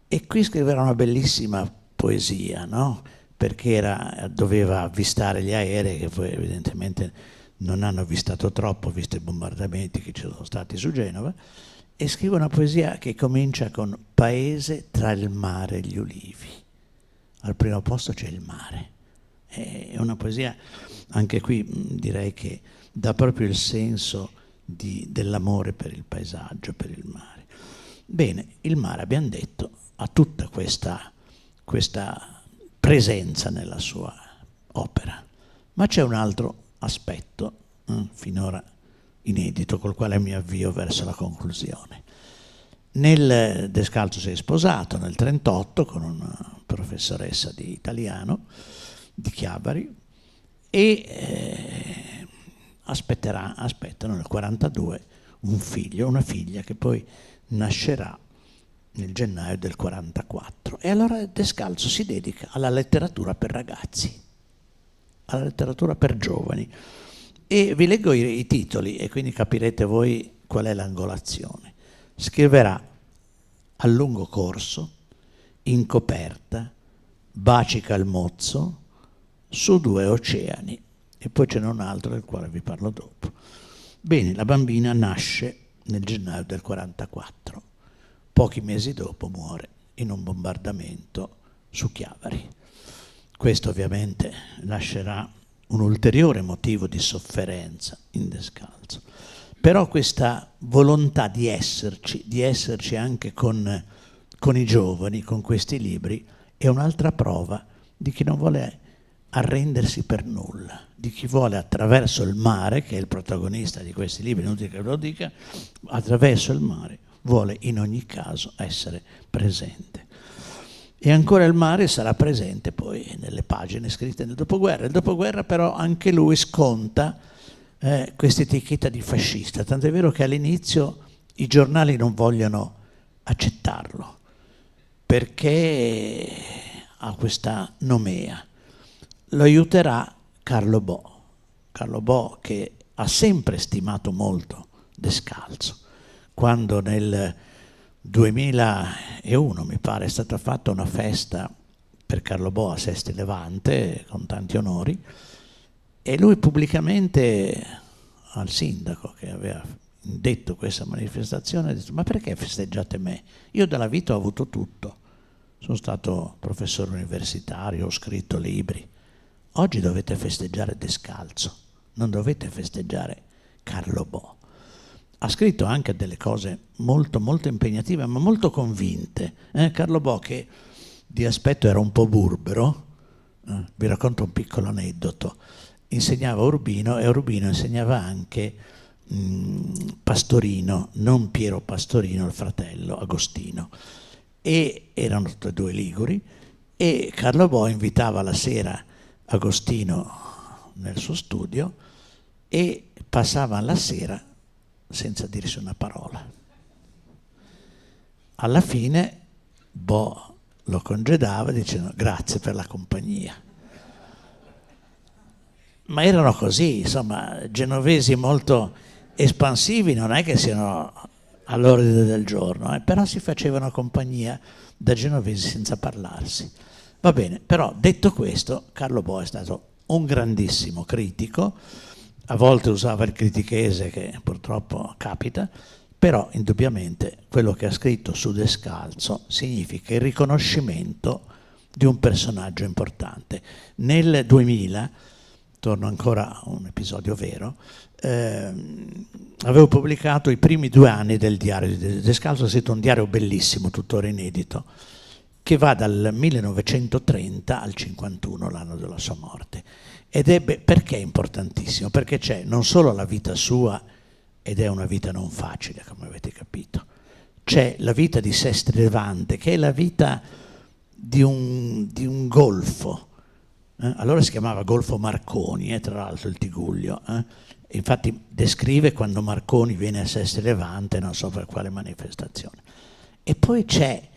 E qui scriverà una bellissima poesia, no? Perché doveva avvistare gli aerei, che poi evidentemente non hanno avvistato troppo, visto i bombardamenti che ci sono stati su Genova, e scrive una poesia che comincia con «Paese tra il mare e gli ulivi». Al primo posto c'è il mare. È una poesia, anche qui direi che dà proprio il senso dell'amore per il paesaggio, per il mare. Bene, il mare, abbiamo detto, ha tutta questa presenza nella sua opera, ma c'è un altro aspetto, finora inedito, col quale mi avvio verso la conclusione. Descalzo si è sposato nel 1938 con una professoressa di italiano di Chiavari e aspettano nel 1942 un figlio, una figlia che poi nascerà nel gennaio del 1944. E allora Descalzo si dedica alla letteratura per ragazzi, alla letteratura per giovani. E vi leggo i titoli e quindi capirete voi qual è l'angolazione. Scriverà A lungo corso, In coperta, Bacica il mozzo, Su due oceani, e poi ce n'è un altro del quale vi parlo dopo. Bene, la bambina nasce nel gennaio del 1944. Pochi mesi dopo muore in un bombardamento su Chiavari. Questo ovviamente lascerà un ulteriore motivo di sofferenza in Descalzo. Però questa volontà di esserci anche con i giovani, con questi libri, è un'altra prova di chi non vuole arrendersi per nulla, di chi vuole attraverso il mare, che è il protagonista di questi libri, inutile che lo dica, attraverso il mare vuole in ogni caso essere presente. E ancora il mare sarà presente poi nelle pagine scritte nel dopoguerra. Il dopoguerra però anche lui sconta questa etichetta di fascista, tant'è vero che all'inizio i giornali non vogliono accettarlo, perché ha questa nomea. Lo aiuterà Carlo Bo, che ha sempre stimato molto Descalzo. Quando nel 2001, mi pare, è stata fatta una festa per Carlo Bo a Sesti Levante, con tanti onori, e lui pubblicamente al sindaco che aveva detto questa manifestazione ha detto: ma perché festeggiate me? Io dalla vita ho avuto tutto, sono stato professore universitario, ho scritto libri, oggi dovete festeggiare Descalzo, non dovete festeggiare Carlo Bo. Ha scritto anche delle cose molto molto impegnative ma molto convinte. Carlo Bo, che di aspetto era un po' burbero, vi racconto un piccolo aneddoto. Insegnava a Urbino e a Urbino insegnava anche Pastorino, non Piero Pastorino, il fratello Agostino, e erano tutti e due liguri, e Carlo Bo invitava la sera Agostino nel suo studio e passava la sera senza dirsi una parola. Alla fine Bo lo congedava dicendo: grazie per la compagnia. Ma erano così, insomma, genovesi molto espansivi, non è che siano all'ordine del giorno, però si facevano compagnia da genovesi senza parlarsi. Va bene, però detto questo, Carlo Bo è stato un grandissimo critico, a volte usava il critichese che purtroppo capita, però indubbiamente quello che ha scritto su Descalzo significa il riconoscimento di un personaggio importante. Nel 2000, torno ancora a un episodio vero, avevo pubblicato i primi 2 anni del diario di Descalzo, è scritto un diario bellissimo, tuttora inedito, che va dal 1930 al 51, l'anno della sua morte. Perché è importantissimo? Perché c'è non solo la vita sua, ed è una vita non facile, come avete capito, c'è la vita di Sesti Levante, che è la vita di un golfo. Allora si chiamava Golfo Marconi, tra l'altro il Tigullio. Infatti descrive quando Marconi viene a Sesti Levante, non so per quale manifestazione. E poi c'è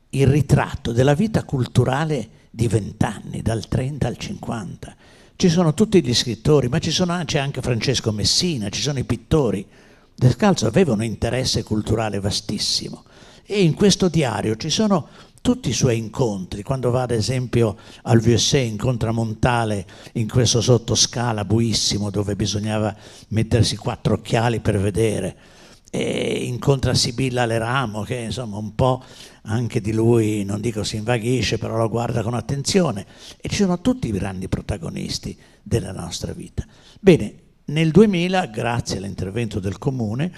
il ritratto della vita culturale di 20 anni, dal 30 al 50. Ci sono tutti gli scrittori, ma c'è anche Francesco Messina, ci sono i pittori. Descalzo aveva un interesse culturale vastissimo. E in questo diario ci sono tutti i suoi incontri, quando va ad esempio al Vieussé, incontra Montale in questo sottoscala buissimo dove bisognava mettersi 4 occhiali per vedere, e incontra Sibilla Leramo che insomma un po' anche di lui, non dico si invaghisce, però lo guarda con attenzione, e ci sono tutti i grandi protagonisti della nostra vita. Bene, nel 2000, grazie all'intervento del Comune,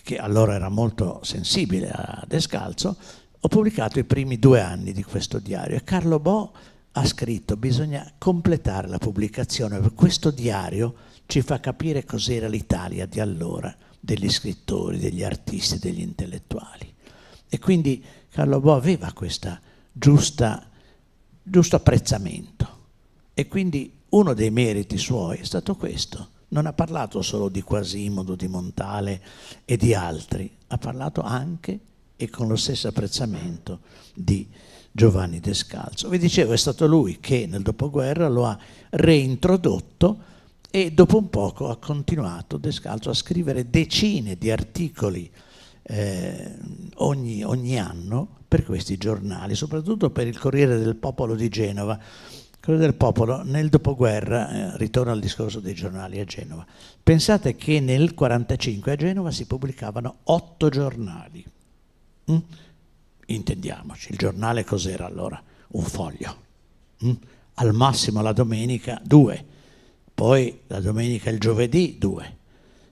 che allora era molto sensibile a Descalzo, ho pubblicato i primi 2 anni di questo diario, e Carlo Bo ha scritto: bisogna completare la pubblicazione, perché questo diario ci fa capire cos'era l'Italia di allora, degli scrittori, degli artisti, degli intellettuali. E quindi Carlo Bo aveva questo giusto apprezzamento, e quindi uno dei meriti suoi è stato questo. Non ha parlato solo di Quasimodo, di Montale e di altri, ha parlato anche e con lo stesso apprezzamento di Giovanni Descalzo. Vi dicevo, è stato lui che nel dopoguerra lo ha reintrodotto, e dopo un poco ha continuato Descalzo a scrivere decine di articoli ogni anno per questi giornali, soprattutto per il Corriere del Popolo di Genova. Il Corriere del Popolo nel dopoguerra, ritorno al discorso dei giornali a Genova, pensate che nel 1945 a Genova si pubblicavano 8 giornali. Intendiamoci, il giornale cos'era allora? Un foglio. Al massimo la domenica 2, poi la domenica e il giovedì 2,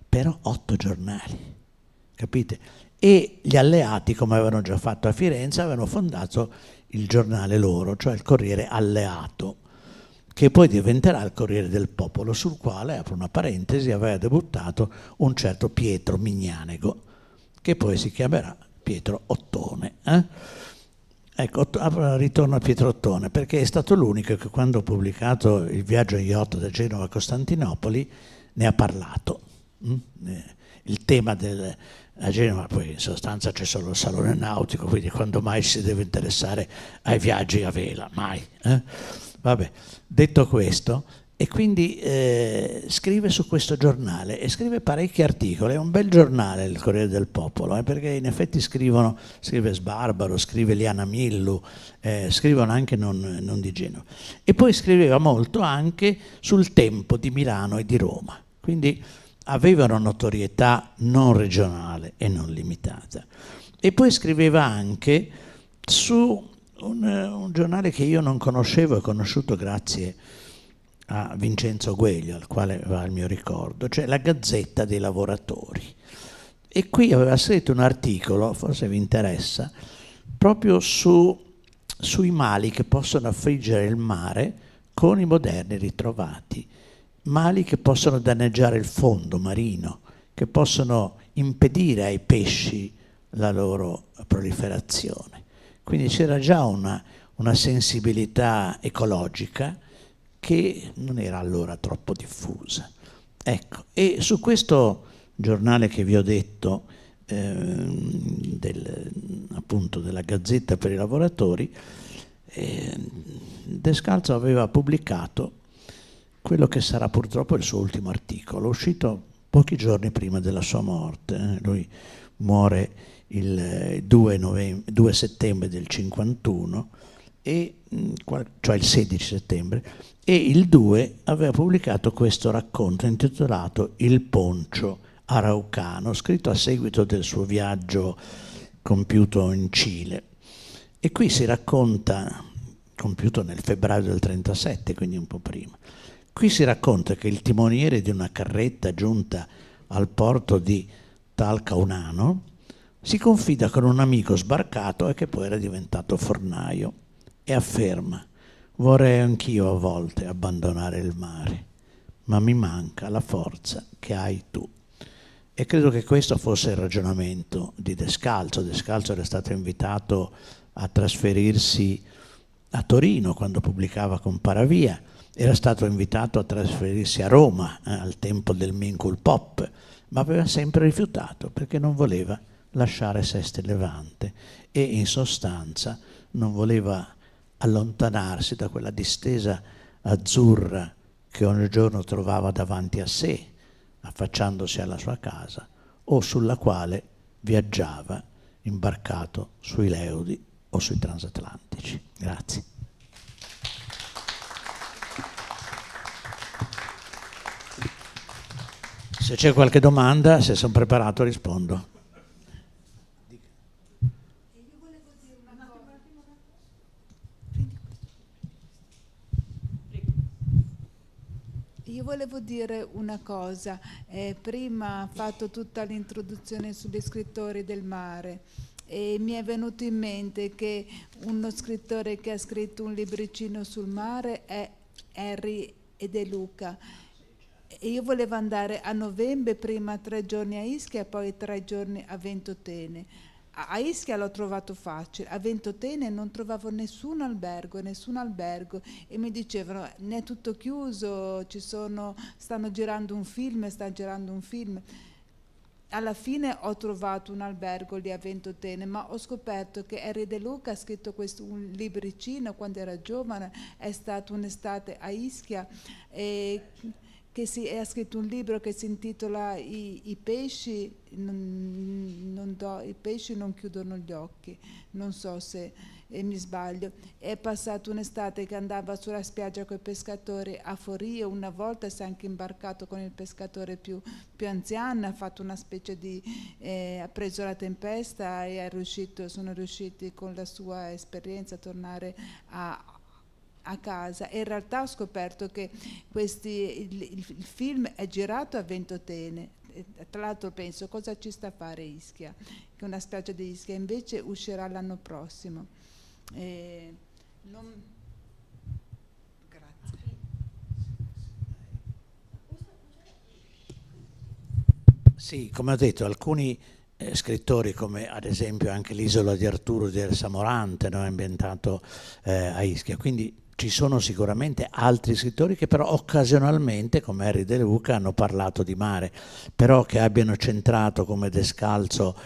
però 8 giornali, capite? E gli alleati, come avevano già fatto a Firenze, avevano fondato il giornale loro, cioè il Corriere Alleato, che poi diventerà il Corriere del Popolo, sul quale, apro una parentesi, aveva debuttato un certo Pietro Mignanego, che poi si chiamerà Pietro Ottone. Ecco, ritorno a Pietro Ottone, perché è stato l'unico che, quando ho pubblicato Il viaggio in yacht da Genova a Costantinopoli, ne ha parlato. Il tema a Genova poi in sostanza c'è solo il salone nautico, quindi quando mai si deve interessare ai viaggi a vela? Mai. Vabbè, detto questo, e quindi scrive su questo giornale, e scrive parecchi articoli. È un bel giornale il Corriere del Popolo, perché in effetti scrive Sbarbaro, scrive Liana Millu, scrivono anche non di Genova. E poi scriveva molto anche sul Tempo di Milano e di Roma, quindi aveva una notorietà non regionale e non limitata. E poi scriveva anche su un giornale che io non conoscevo, e conosciuto grazie a Vincenzo Gueglio, al quale va il mio ricordo, cioè la Gazzetta dei Lavoratori. E qui aveva scritto un articolo, forse vi interessa, proprio sui mali che possono affliggere il mare con i moderni ritrovati, mali che possono danneggiare il fondo marino, che possono impedire ai pesci la loro proliferazione. Quindi c'era già una sensibilità ecologica che non era allora troppo diffusa. Ecco, e su questo giornale che vi ho detto, appunto della Gazzetta per i Lavoratori, Descalzo aveva pubblicato quello che sarà purtroppo il suo ultimo articolo, uscito pochi giorni prima della sua morte. Lui muore il 2 settembre del 51, cioè il 16 settembre, e il 2 aveva pubblicato questo racconto intitolato Il Poncio Araucano, scritto a seguito del suo viaggio compiuto in Cile. E qui si racconta, compiuto nel febbraio del 37, quindi un po' prima, qui si racconta che il timoniere di una carretta giunta al porto di Talcaunano si confida con un amico sbarcato e che poi era diventato fornaio, e afferma: vorrei anch'io a volte abbandonare il mare, ma mi manca la forza che hai tu. E credo che questo fosse il ragionamento di Descalzo. Descalzo era stato invitato a trasferirsi a Torino quando pubblicava con Paravia, era stato invitato a trasferirsi a Roma al tempo del Mincul Pop, ma aveva sempre rifiutato perché non voleva lasciare Seste Levante e in sostanza non voleva allontanarsi da quella distesa azzurra che ogni giorno trovava davanti a sé, affacciandosi alla sua casa, o sulla quale viaggiava imbarcato sui Leudi o sui transatlantici. Grazie. Se c'è qualche domanda, se sono preparato rispondo.
Io volevo dire una cosa, prima ha fatto tutta l'introduzione sugli scrittori del mare e mi è venuto in mente che uno scrittore che ha scritto un libricino sul mare è Henry De Luca. E io volevo andare a novembre, prima 3 giorni a Ischia e poi 3 giorni a Ventotene. A Ischia l'ho trovato facile, a Ventotene non trovavo nessun albergo e mi dicevano ne è tutto chiuso, stanno girando un film, Alla fine ho trovato un albergo lì a Ventotene, ma ho scoperto che Henry De Luca ha scritto un libricino quando era giovane, è stato un'estate a Ischia e ha scritto un libro che si intitola I pesci i pesci non chiudono gli occhi, non so se mi sbaglio. È passato un'estate che andava sulla spiaggia con i pescatori a Forio, una volta si è anche imbarcato con il pescatore più anziano, ha fatto una specie di ha preso la tempesta e sono riusciti con la sua esperienza a tornare a casa. E in realtà ho scoperto che il film è girato a Ventotene. Tra l'altro penso cosa ci sta a fare Ischia, che è una spiaggia di Ischia, invece uscirà l'anno prossimo. Grazie.
Sì, come ho detto, alcuni scrittori, come ad esempio anche l'Isola di Arturo di El Samorante, no, è ambientato a Ischia, quindi ci sono sicuramente altri scrittori che però occasionalmente, come Henry De Luca, hanno parlato di mare, però che abbiano centrato come Descalzo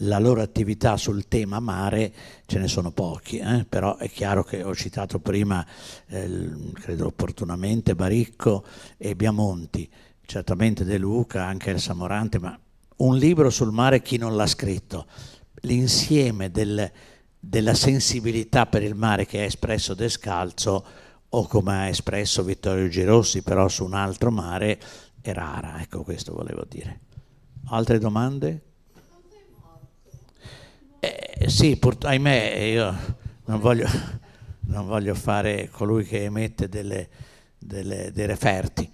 la loro attività sul tema mare ce ne sono pochi, però è chiaro che ho citato prima, credo opportunamente, Baricco e Biamonti, certamente De Luca, anche El Samorante, ma un libro sul mare chi non l'ha scritto? L'insieme della sensibilità per il mare che ha espresso Descalzo o come ha espresso Vittorio Girossi però su un altro mare è rara, ecco, questo volevo dire. Altre domande? Sì, ahimè, io non voglio fare colui che emette dei referti,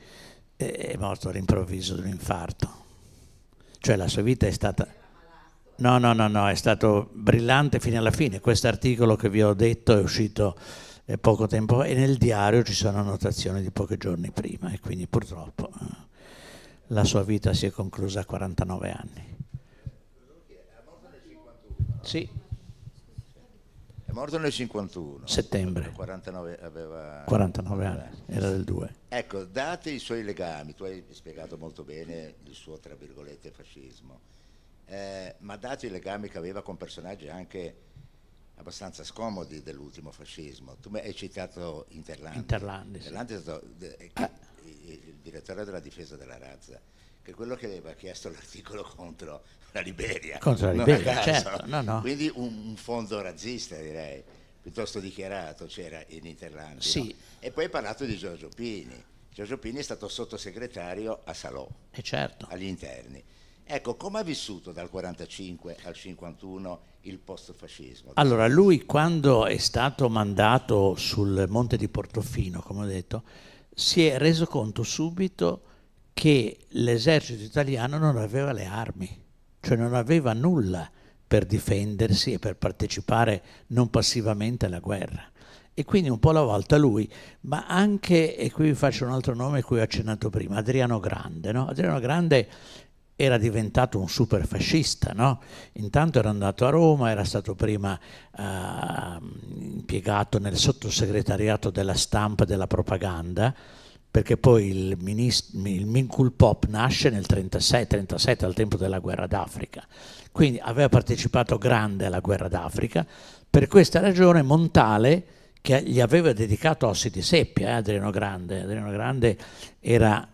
è morto all'improvviso di un infarto, cioè la sua vita è stata... No, è stato brillante fino alla fine. Questo articolo che vi ho detto è uscito poco tempo fa e nel diario ci sono annotazioni di pochi giorni prima e quindi purtroppo la sua vita si è conclusa a 49 anni. Sì.
È morto nel 51.
Settembre.
49, aveva
49 anni, era del 2.
Ecco, dati i suoi legami, tu hai spiegato molto bene il suo, tra virgolette, fascismo. Ma dato i legami che aveva con personaggi anche abbastanza scomodi dell'ultimo fascismo, tu mi hai citato Interlandi.
Sì.
Interlandi è stato il direttore della difesa della razza, che è quello che aveva chiesto l'articolo contro la Liberia.
Contro la Liberia, certo. No.
Quindi un fondo razzista, direi, piuttosto dichiarato, c'era in Interlandi.
Sì.
No? E poi hai parlato di Giorgio Pini. Giorgio Pini è stato sottosegretario a Salò,
Certo.
agli interni. Ecco, come ha vissuto dal 45 al 51 il post-fascismo?
Allora, lui quando è stato mandato sul Monte di Portofino, come ho detto, si è reso conto subito che l'esercito italiano non aveva le armi, cioè non aveva nulla per difendersi e per partecipare non passivamente alla guerra. E quindi un po' alla volta lui, ma anche, e qui vi faccio un altro nome a cui ho accennato prima, Adriano Grande, no? Adriano Grande era diventato un super fascista, no? Intanto era andato a Roma, era stato prima impiegato nel sottosegretariato della stampa e della propaganda, perché poi il Minkulpop nasce nel 36-37, al tempo della guerra d'Africa. Quindi aveva partecipato grande alla guerra d'Africa. Per questa ragione Montale, che gli aveva dedicato Ossi di Seppia, Adriano Grande era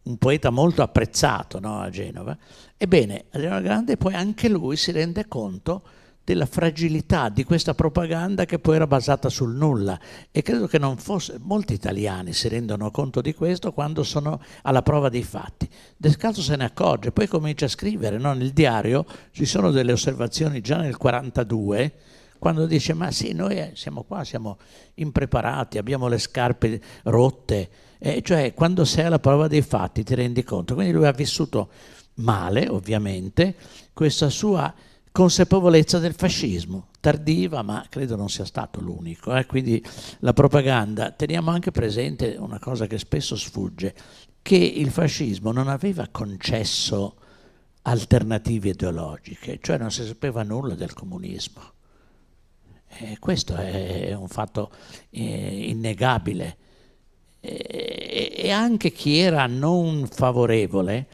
un poeta molto apprezzato, no, a Genova. Ebbene, Adriano Grande poi anche lui si rende conto della fragilità di questa propaganda che poi era basata sul nulla, e credo che non fosse, molti italiani si rendono conto di questo quando sono alla prova dei fatti. Descalzo se ne accorge, poi comincia a scrivere, no? Nel diario ci sono delle osservazioni già nel 42, quando dice: ma sì, noi siamo qua, siamo impreparati, abbiamo le scarpe rotte, cioè quando sei alla prova dei fatti ti rendi conto. Quindi lui ha vissuto male, ovviamente, questa sua consapevolezza del fascismo, tardiva, ma credo non sia stato l'unico. Quindi la propaganda, teniamo anche presente una cosa che spesso sfugge, che il fascismo non aveva concesso alternative ideologiche, cioè non si sapeva nulla del comunismo. Questo è un fatto innegabile. E anche chi era non favorevole,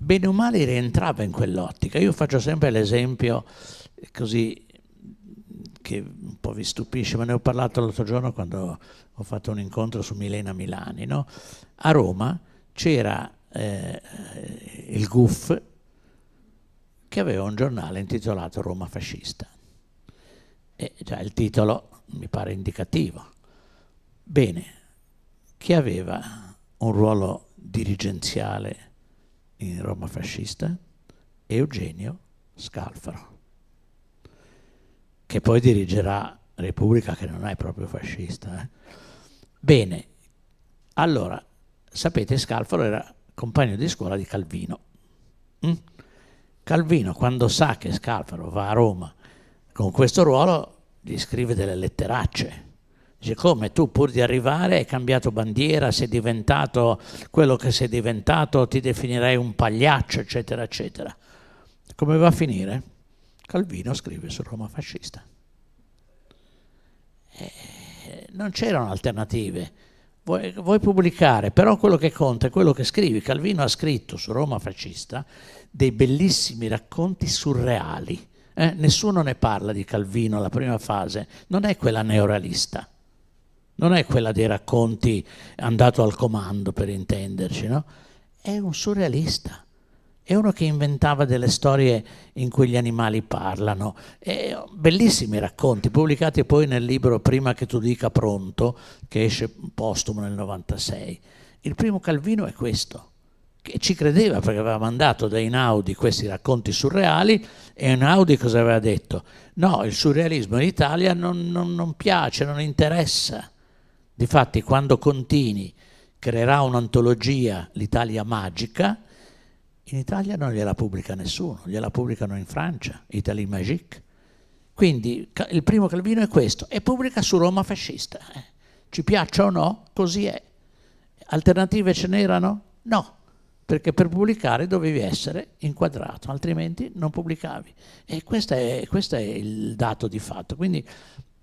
bene o male rientrava in quell'ottica. Io faccio sempre l'esempio, così, che un po' vi stupisce, ma ne ho parlato l'altro giorno quando ho fatto un incontro su Milena Milani, no? A Roma c'era il GUF, che aveva un giornale intitolato Roma Fascista. E già il titolo mi pare indicativo. Bene, chi aveva un ruolo dirigenziale in Roma Fascista? Eugenio Scalfaro, che poi dirigerà Repubblica, che non è proprio fascista. Bene, allora, sapete, Scalfaro era compagno di scuola di Calvino. Calvino, quando sa che Scalfaro va a Roma con questo ruolo, gli scrive delle letteracce. Dice: come tu, pur di arrivare, hai cambiato bandiera, sei diventato quello che sei diventato, ti definirei un pagliaccio, eccetera, eccetera. Come va a finire? Calvino scrive su Roma Fascista. Non c'erano alternative. Vuoi pubblicare, però quello che conta è quello che scrivi. Calvino ha scritto su Roma Fascista dei bellissimi racconti surreali. Nessuno ne parla di Calvino, la prima fase non è quella neorealista, non è quella dei racconti andato al comando, per intenderci, no? È un surrealista, è uno che inventava delle storie in cui gli animali parlano, bellissimi racconti, pubblicati poi nel libro Prima che tu dica pronto, che esce postumo nel 96. Il primo Calvino è questo, che ci credeva perché aveva mandato da Einaudi questi racconti surreali, e Einaudi cosa aveva detto? No, il surrealismo in Italia non piace, non interessa. Difatti, quando Contini creerà un'antologia, l'Italia magica, in Italia non gliela pubblica nessuno, gliela pubblicano in Francia, Italie Magique. Quindi il primo Calvino è questo, e pubblica su Roma Fascista. Ci piaccia o no, così è. Alternative ce n'erano? No, perché per pubblicare dovevi essere inquadrato, altrimenti non pubblicavi. E questo è il dato di fatto. Quindi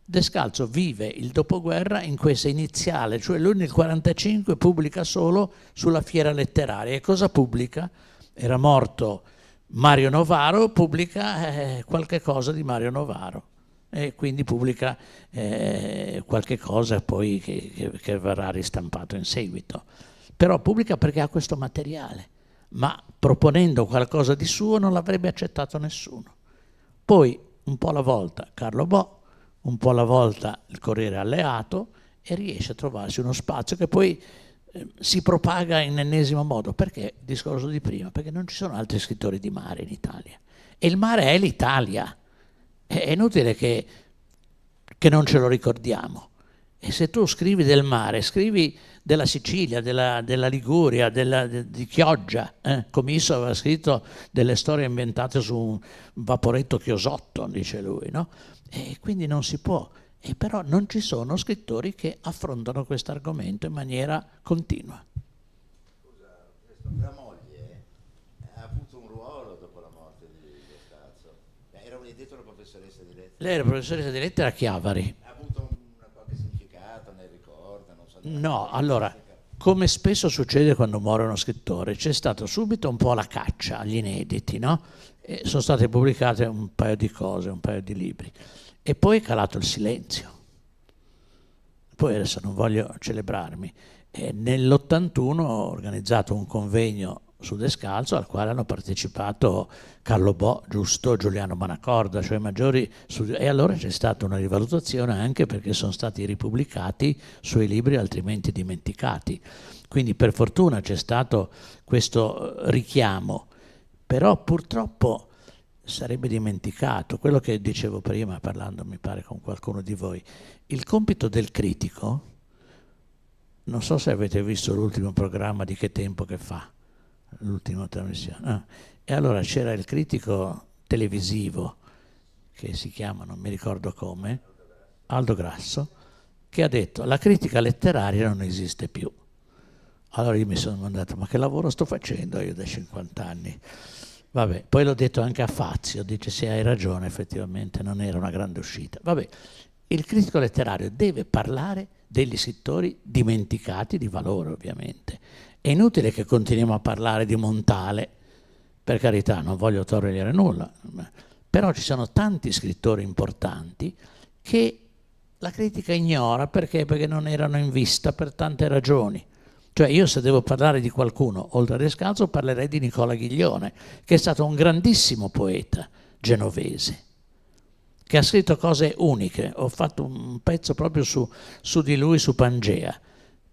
Descalzo vive il dopoguerra in questa iniziale, cioè lui nel 1945 pubblica solo sulla Fiera Letteraria. E cosa pubblica? Era morto Mario Novaro, pubblica qualche cosa di Mario Novaro, e quindi pubblica qualche cosa poi che verrà ristampato in seguito. Però pubblica perché ha questo materiale, ma proponendo qualcosa di suo non l'avrebbe accettato nessuno. Poi un po' alla volta Carlo Bo, un po' alla volta il Corriere Alleato, e riesce a trovarsi uno spazio che poi si propaga in ennesimo modo. Perché? Il discorso di prima, perché non ci sono altri scrittori di mare in Italia, e il mare è l'Italia, è inutile che non ce lo ricordiamo. E se tu scrivi del mare, scrivi della Sicilia, della Liguria, di Chioggia, Comisso aveva scritto delle storie inventate su un vaporetto chiosotto, dice lui, no? E quindi non si può. E però non ci sono scrittori che affrontano questo argomento in maniera continua.
Scusa, la moglie ha avuto un ruolo dopo la morte di Descalzo. Era addirittura professoressa di lettere.
Lei era professoressa di lettere a Chiavari.
Ha avuto qualche significato, ne ricorda? Non so.
No, allora, come spesso succede quando muore uno scrittore, c'è stato subito un po' la caccia agli inediti, no? E sono state pubblicate un paio di cose, un paio di libri. E poi è calato il silenzio. Poi adesso non voglio celebrarmi. Nell'81 ho organizzato un convegno su Descalzo, al quale hanno partecipato Carlo Bo, giusto, Giuliano Manacorda, cioè maggiori e allora c'è stata una rivalutazione anche perché sono stati ripubblicati suoi libri altrimenti dimenticati. Quindi per fortuna c'è stato questo richiamo, però purtroppo sarebbe dimenticato quello che dicevo prima parlando, mi pare, con qualcuno di voi. Il compito del critico, non so se avete visto l'ultimo programma di Che tempo che fa, l'ultima trasmissione. E allora c'era il critico televisivo, che si chiama, non mi ricordo come, Aldo Grasso, che ha detto la critica letteraria non esiste più. Allora io mi sono domandato, ma che lavoro sto facendo io da 50 anni? Vabbè, poi l'ho detto anche a Fazio, dice sì, hai ragione, effettivamente non era una grande uscita. Vabbè, il critico letterario deve parlare degli scrittori dimenticati di valore, ovviamente. È inutile che continuiamo a parlare di Montale, per carità, non voglio togliere nulla, però ci sono tanti scrittori importanti che la critica ignora perché non erano in vista per tante ragioni. Cioè io se devo parlare di qualcuno, oltre a Descalzo, parlerei di Nicola Ghiglione, che è stato un grandissimo poeta genovese, che ha scritto cose uniche. Ho fatto un pezzo proprio su di lui, su Pangea,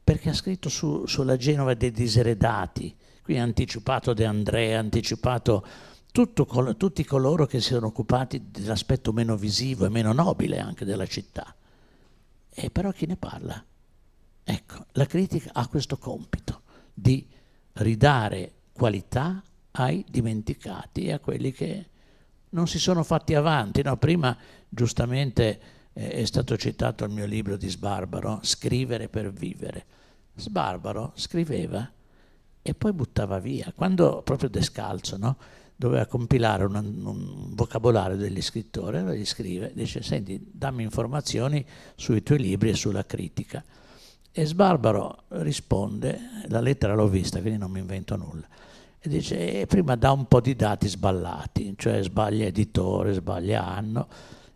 perché ha scritto sulla Genova dei diseredati, quindi ha anticipato De André, ha anticipato tutti coloro che si sono occupati dell'aspetto meno visivo e meno nobile anche della città. E però chi ne parla? Ecco, la critica ha questo compito di ridare qualità ai dimenticati e a quelli che non si sono fatti avanti. No, prima giustamente è stato citato il mio libro di Sbarbaro, Scrivere per vivere. Sbarbaro scriveva e poi buttava via. Quando proprio Descalzo, no, doveva compilare un vocabolario degli scrittori, allora gli scrive, dice senti, dammi informazioni sui tuoi libri e sulla critica. E Sbarbaro risponde, la lettera l'ho vista, quindi non mi invento nulla, e dice prima dà un po' di dati sballati, cioè sbaglia editore, sbaglia anno,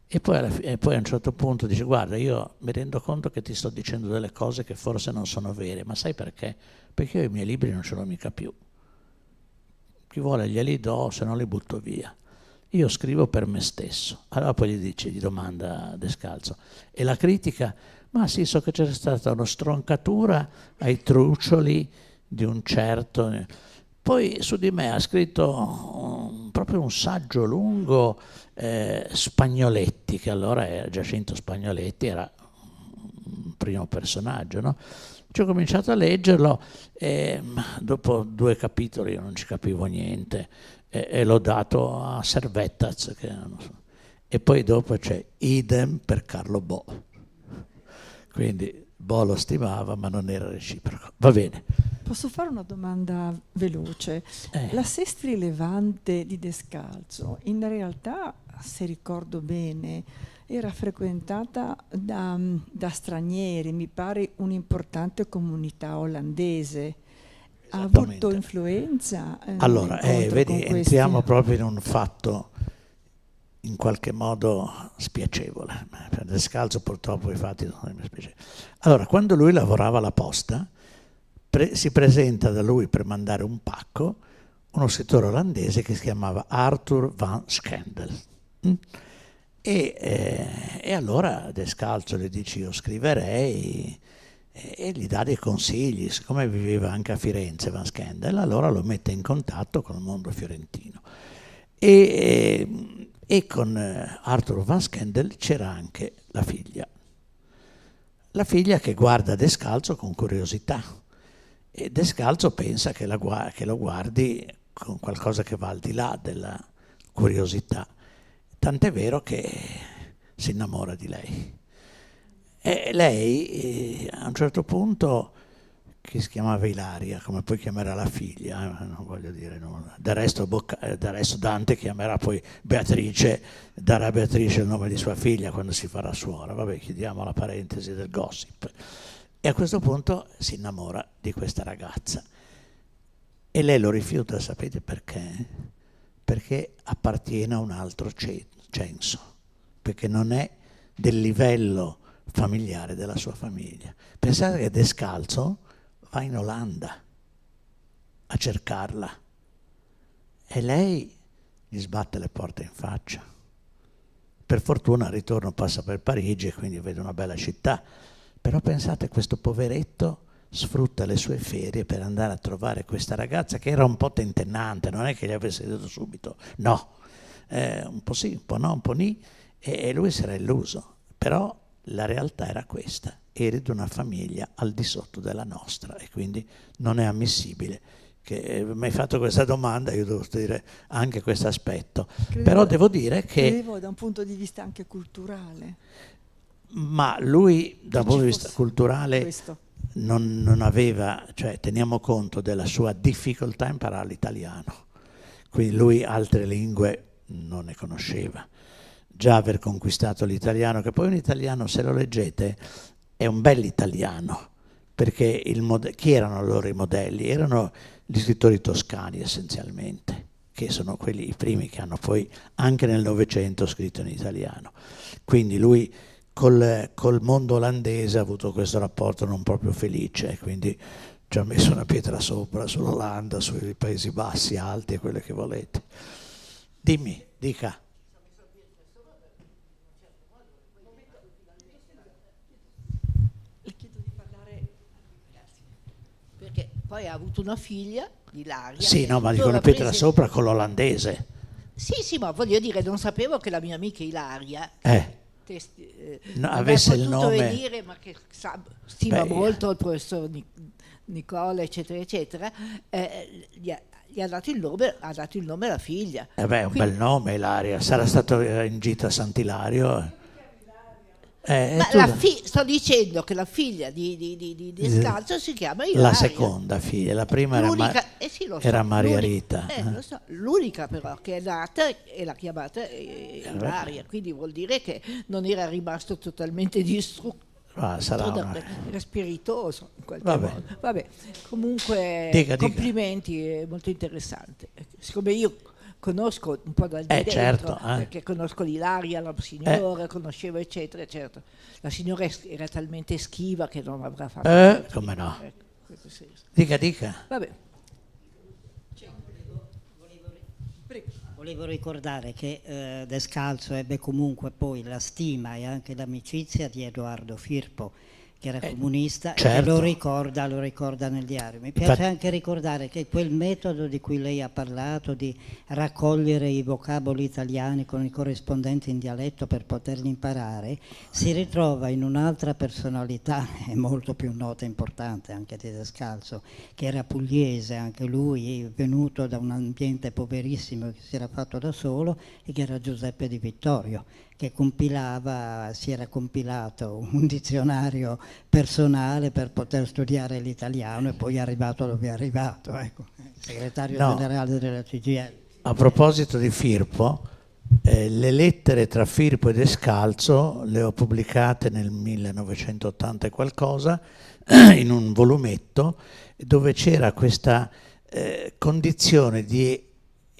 e poi a un certo punto dice guarda, io mi rendo conto che ti sto dicendo delle cose che forse non sono vere, ma sai perché? Perché io i miei libri non ce l'ho mica più. Chi vuole glieli do, se no li butto via. Io scrivo per me stesso. Allora poi gli domanda Descalzo, e la critica? Ma sì, so che c'è stata una stroncatura ai truccioli di un certo... Poi su di me ha scritto proprio un saggio lungo Spagnoletti, che allora era Giacinto Spagnoletti, era un primo personaggio, no? Ci ho cominciato a leggerlo e dopo 2 capitoli io non ci capivo niente e l'ho dato a Servettaz, che non so. E poi dopo c'è idem per Carlo Bo. Quindi Bo lo stimava, ma non era reciproco. Va bene.
Posso fare una domanda veloce? La Sestri Levante di Descalzo, in realtà, se ricordo bene, era frequentata da stranieri, mi pare un'importante comunità olandese. Ha avuto influenza?
Allora, vedi, entriamo proprio in un fatto in qualche modo spiacevole. Per Descalzo purtroppo i fatti sono spiacevoli. Allora, quando lui lavorava alla posta, si presenta da lui per mandare un pacco uno scrittore olandese che si chiamava Arthur van Schendel. E allora Descalzo le dice io scriverei e gli dà dei consigli, siccome viveva anche a Firenze Van Schendel, allora lo mette in contatto con il mondo fiorentino. E con Arthur Van Schendel c'era anche la figlia che guarda Descalzo con curiosità, e Descalzo pensa che lo guardi con qualcosa che va al di là della curiosità, tant'è vero che si innamora di lei. E lei a un certo punto, che si chiamava Ilaria, come poi chiamerà la figlia, non voglio dire nulla. Del resto Dante chiamerà poi Beatrice, darà a Beatrice il nome di sua figlia quando si farà suora. Vabbè, chiudiamo la parentesi del gossip. E a questo punto si innamora di questa ragazza. E lei lo rifiuta, sapete perché? Perché appartiene a un altro censo, perché non è del livello familiare della sua famiglia. Pensate che Descalzo va in Olanda a cercarla e lei gli sbatte le porte in faccia. Per fortuna al ritorno passa per Parigi e quindi vede una bella città, però pensate, questo poveretto sfrutta le sue ferie per andare a trovare questa ragazza che era un po' tentennante, non è che gli avesse detto subito no, un po' sì, un po' no, un po' nì, e lui si era illuso. Però la realtà era questa: eri di una famiglia al di sotto della nostra e quindi non è ammissibile che mi hai fatto questa domanda, io devo dire anche questo aspetto. Però devo dire che...
Credevo da un punto di vista anche culturale.
Ma lui, da un
Che
punto di
ci
vista
fosse
culturale,
questo.
non aveva, cioè teniamo conto della sua difficoltà a imparare l'italiano. Quindi lui altre lingue non ne conosceva. Già aver conquistato l'italiano, che poi un italiano, se lo leggete, è un bell'italiano, perché chi erano loro i modelli? Erano gli scrittori toscani essenzialmente, che sono quelli i primi che hanno poi anche nel Novecento scritto in italiano. Quindi lui col mondo olandese ha avuto questo rapporto non proprio felice, quindi ci ha messo una pietra sopra sull'Olanda, sui Paesi Bassi, alti e quelle che volete. Dimmi, dica.
Perché poi ha avuto una figlia, Ilaria.
Sì,
che
no, ma dico
tuttora
una pietra
prese-
sopra con l'olandese.
Sì, ma voglio dire, non sapevo che la mia amica Ilaria
No,
non
avesse
ha
il
potuto
nome.
venire, ma che stima
Beh,
molto il professor Nicola, eccetera, eccetera, gli ha dato il nome, alla figlia.
È un bel nome, Ilaria. Sarà stato in gita a Sant'Ilario.
Ma sto dicendo che la figlia di Descalzo si chiama Ilaria.
La seconda figlia, la prima era,
sì, lo so,
era Maria
l'unica-
Rita.
lo so, l'unica però che è nata e l'ha chiamata Ilaria, quindi vuol dire che non era rimasto totalmente distrutto.
Sarà
Era spiritoso in qualche
Vabbè.
modo. Vabbè, comunque
Dica.
complimenti, è molto interessante. Siccome io conosco un po' dal di dentro,
certo,
perché conosco l'Ilaria, la signora, conoscevo eccetera, eccetera. La signora era talmente schiva che non avrà fatto.
come no.
Ecco, questo sì.
Dica.
Vabbè.
Volevo ricordare che Descalzo ebbe comunque poi la stima e anche l'amicizia di Edoardo Firpo, che era comunista, e
certo.
che lo ricorda nel diario. Mi piace anche ricordare che quel metodo di cui lei ha parlato, di raccogliere i vocaboli italiani con i corrispondenti in dialetto per poterli imparare, si ritrova in un'altra personalità molto più nota e importante anche di Descalzo, che era pugliese, anche lui venuto da un ambiente poverissimo che si era fatto da solo, e che era Giuseppe Di Vittorio, che si era compilato un dizionario personale per poter studiare l'italiano e poi è arrivato dove è arrivato, ecco, segretario generale della CGIL.
A proposito di Firpo, le lettere tra Firpo e Descalzo le ho pubblicate nel 1980 e qualcosa in un volumetto dove c'era questa condizione di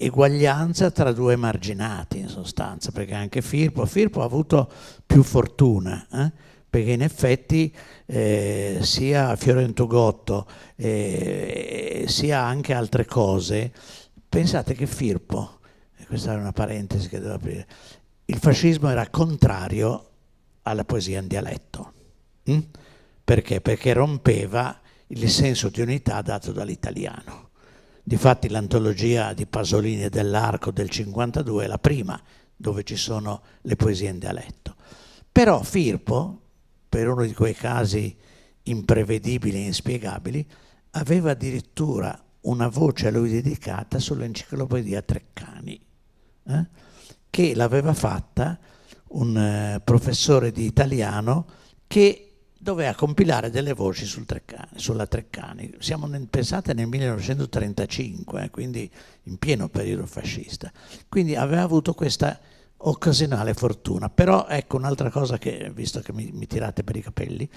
eguaglianza tra due emarginati, in sostanza, perché anche Firpo ha avuto più fortuna, perché in effetti sia Fiorentugotto sia anche altre cose. Pensate che Firpo, e questa era una parentesi che devo aprire, il fascismo era contrario alla poesia in dialetto. Perché? Perché rompeva il senso di unità dato dall'italiano. Difatti l'antologia di Pasolini e dell'Arco del 52 è la prima dove ci sono le poesie in dialetto. Però Firpo, per uno di quei casi imprevedibili e inspiegabili, aveva addirittura una voce a lui dedicata sull'enciclopedia Treccani, che l'aveva fatta un professore di italiano che doveva compilare delle voci sulla Treccani. Pensate nel 1935, quindi in pieno periodo fascista. Quindi aveva avuto questa occasionale fortuna. Però ecco un'altra cosa che, visto che mi tirate per i capelli,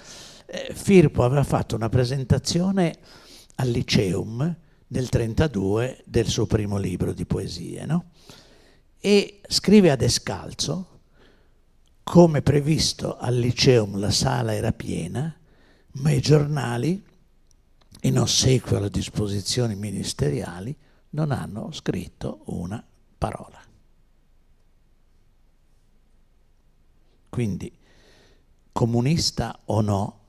Firpo aveva fatto una presentazione al Liceum nel 1932 del suo primo libro di poesie, no? E scrive a Descalzo: come previsto al Liceum la sala era piena, ma i giornali in ossequio alle disposizioni ministeriali, non hanno scritto una parola. Quindi, comunista o no,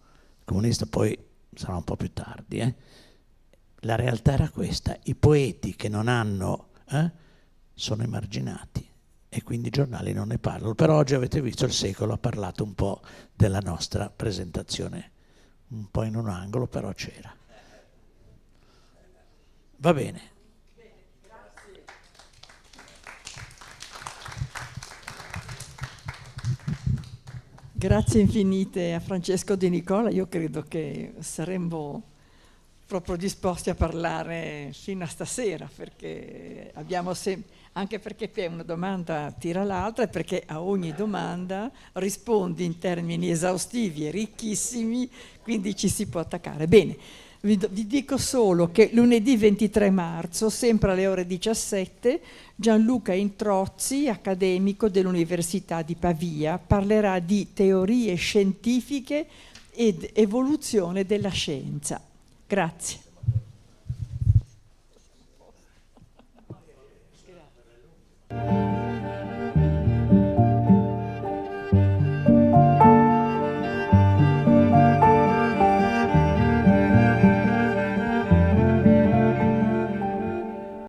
comunista poi sarà un po' più tardi, la realtà era questa: i poeti che non hanno, sono emarginati e quindi i giornali non ne parlano. Però oggi avete visto, il Secolo ha parlato un po' della nostra presentazione, un po' in un angolo, però c'era. Va bene.
Grazie infinite a Francesco De Nicola. Io credo che saremmo proprio disposti a parlare fino a stasera, perché abbiamo anche perché poi una domanda tira l'altra, e perché a ogni domanda rispondi in termini esaustivi e ricchissimi, quindi ci si può attaccare. Bene, vi dico solo che lunedì 23 marzo, sempre alle ore 17, Gianluca Introzzi, accademico dell'Università di Pavia, parlerà di teorie scientifiche ed evoluzione della scienza. Grazie.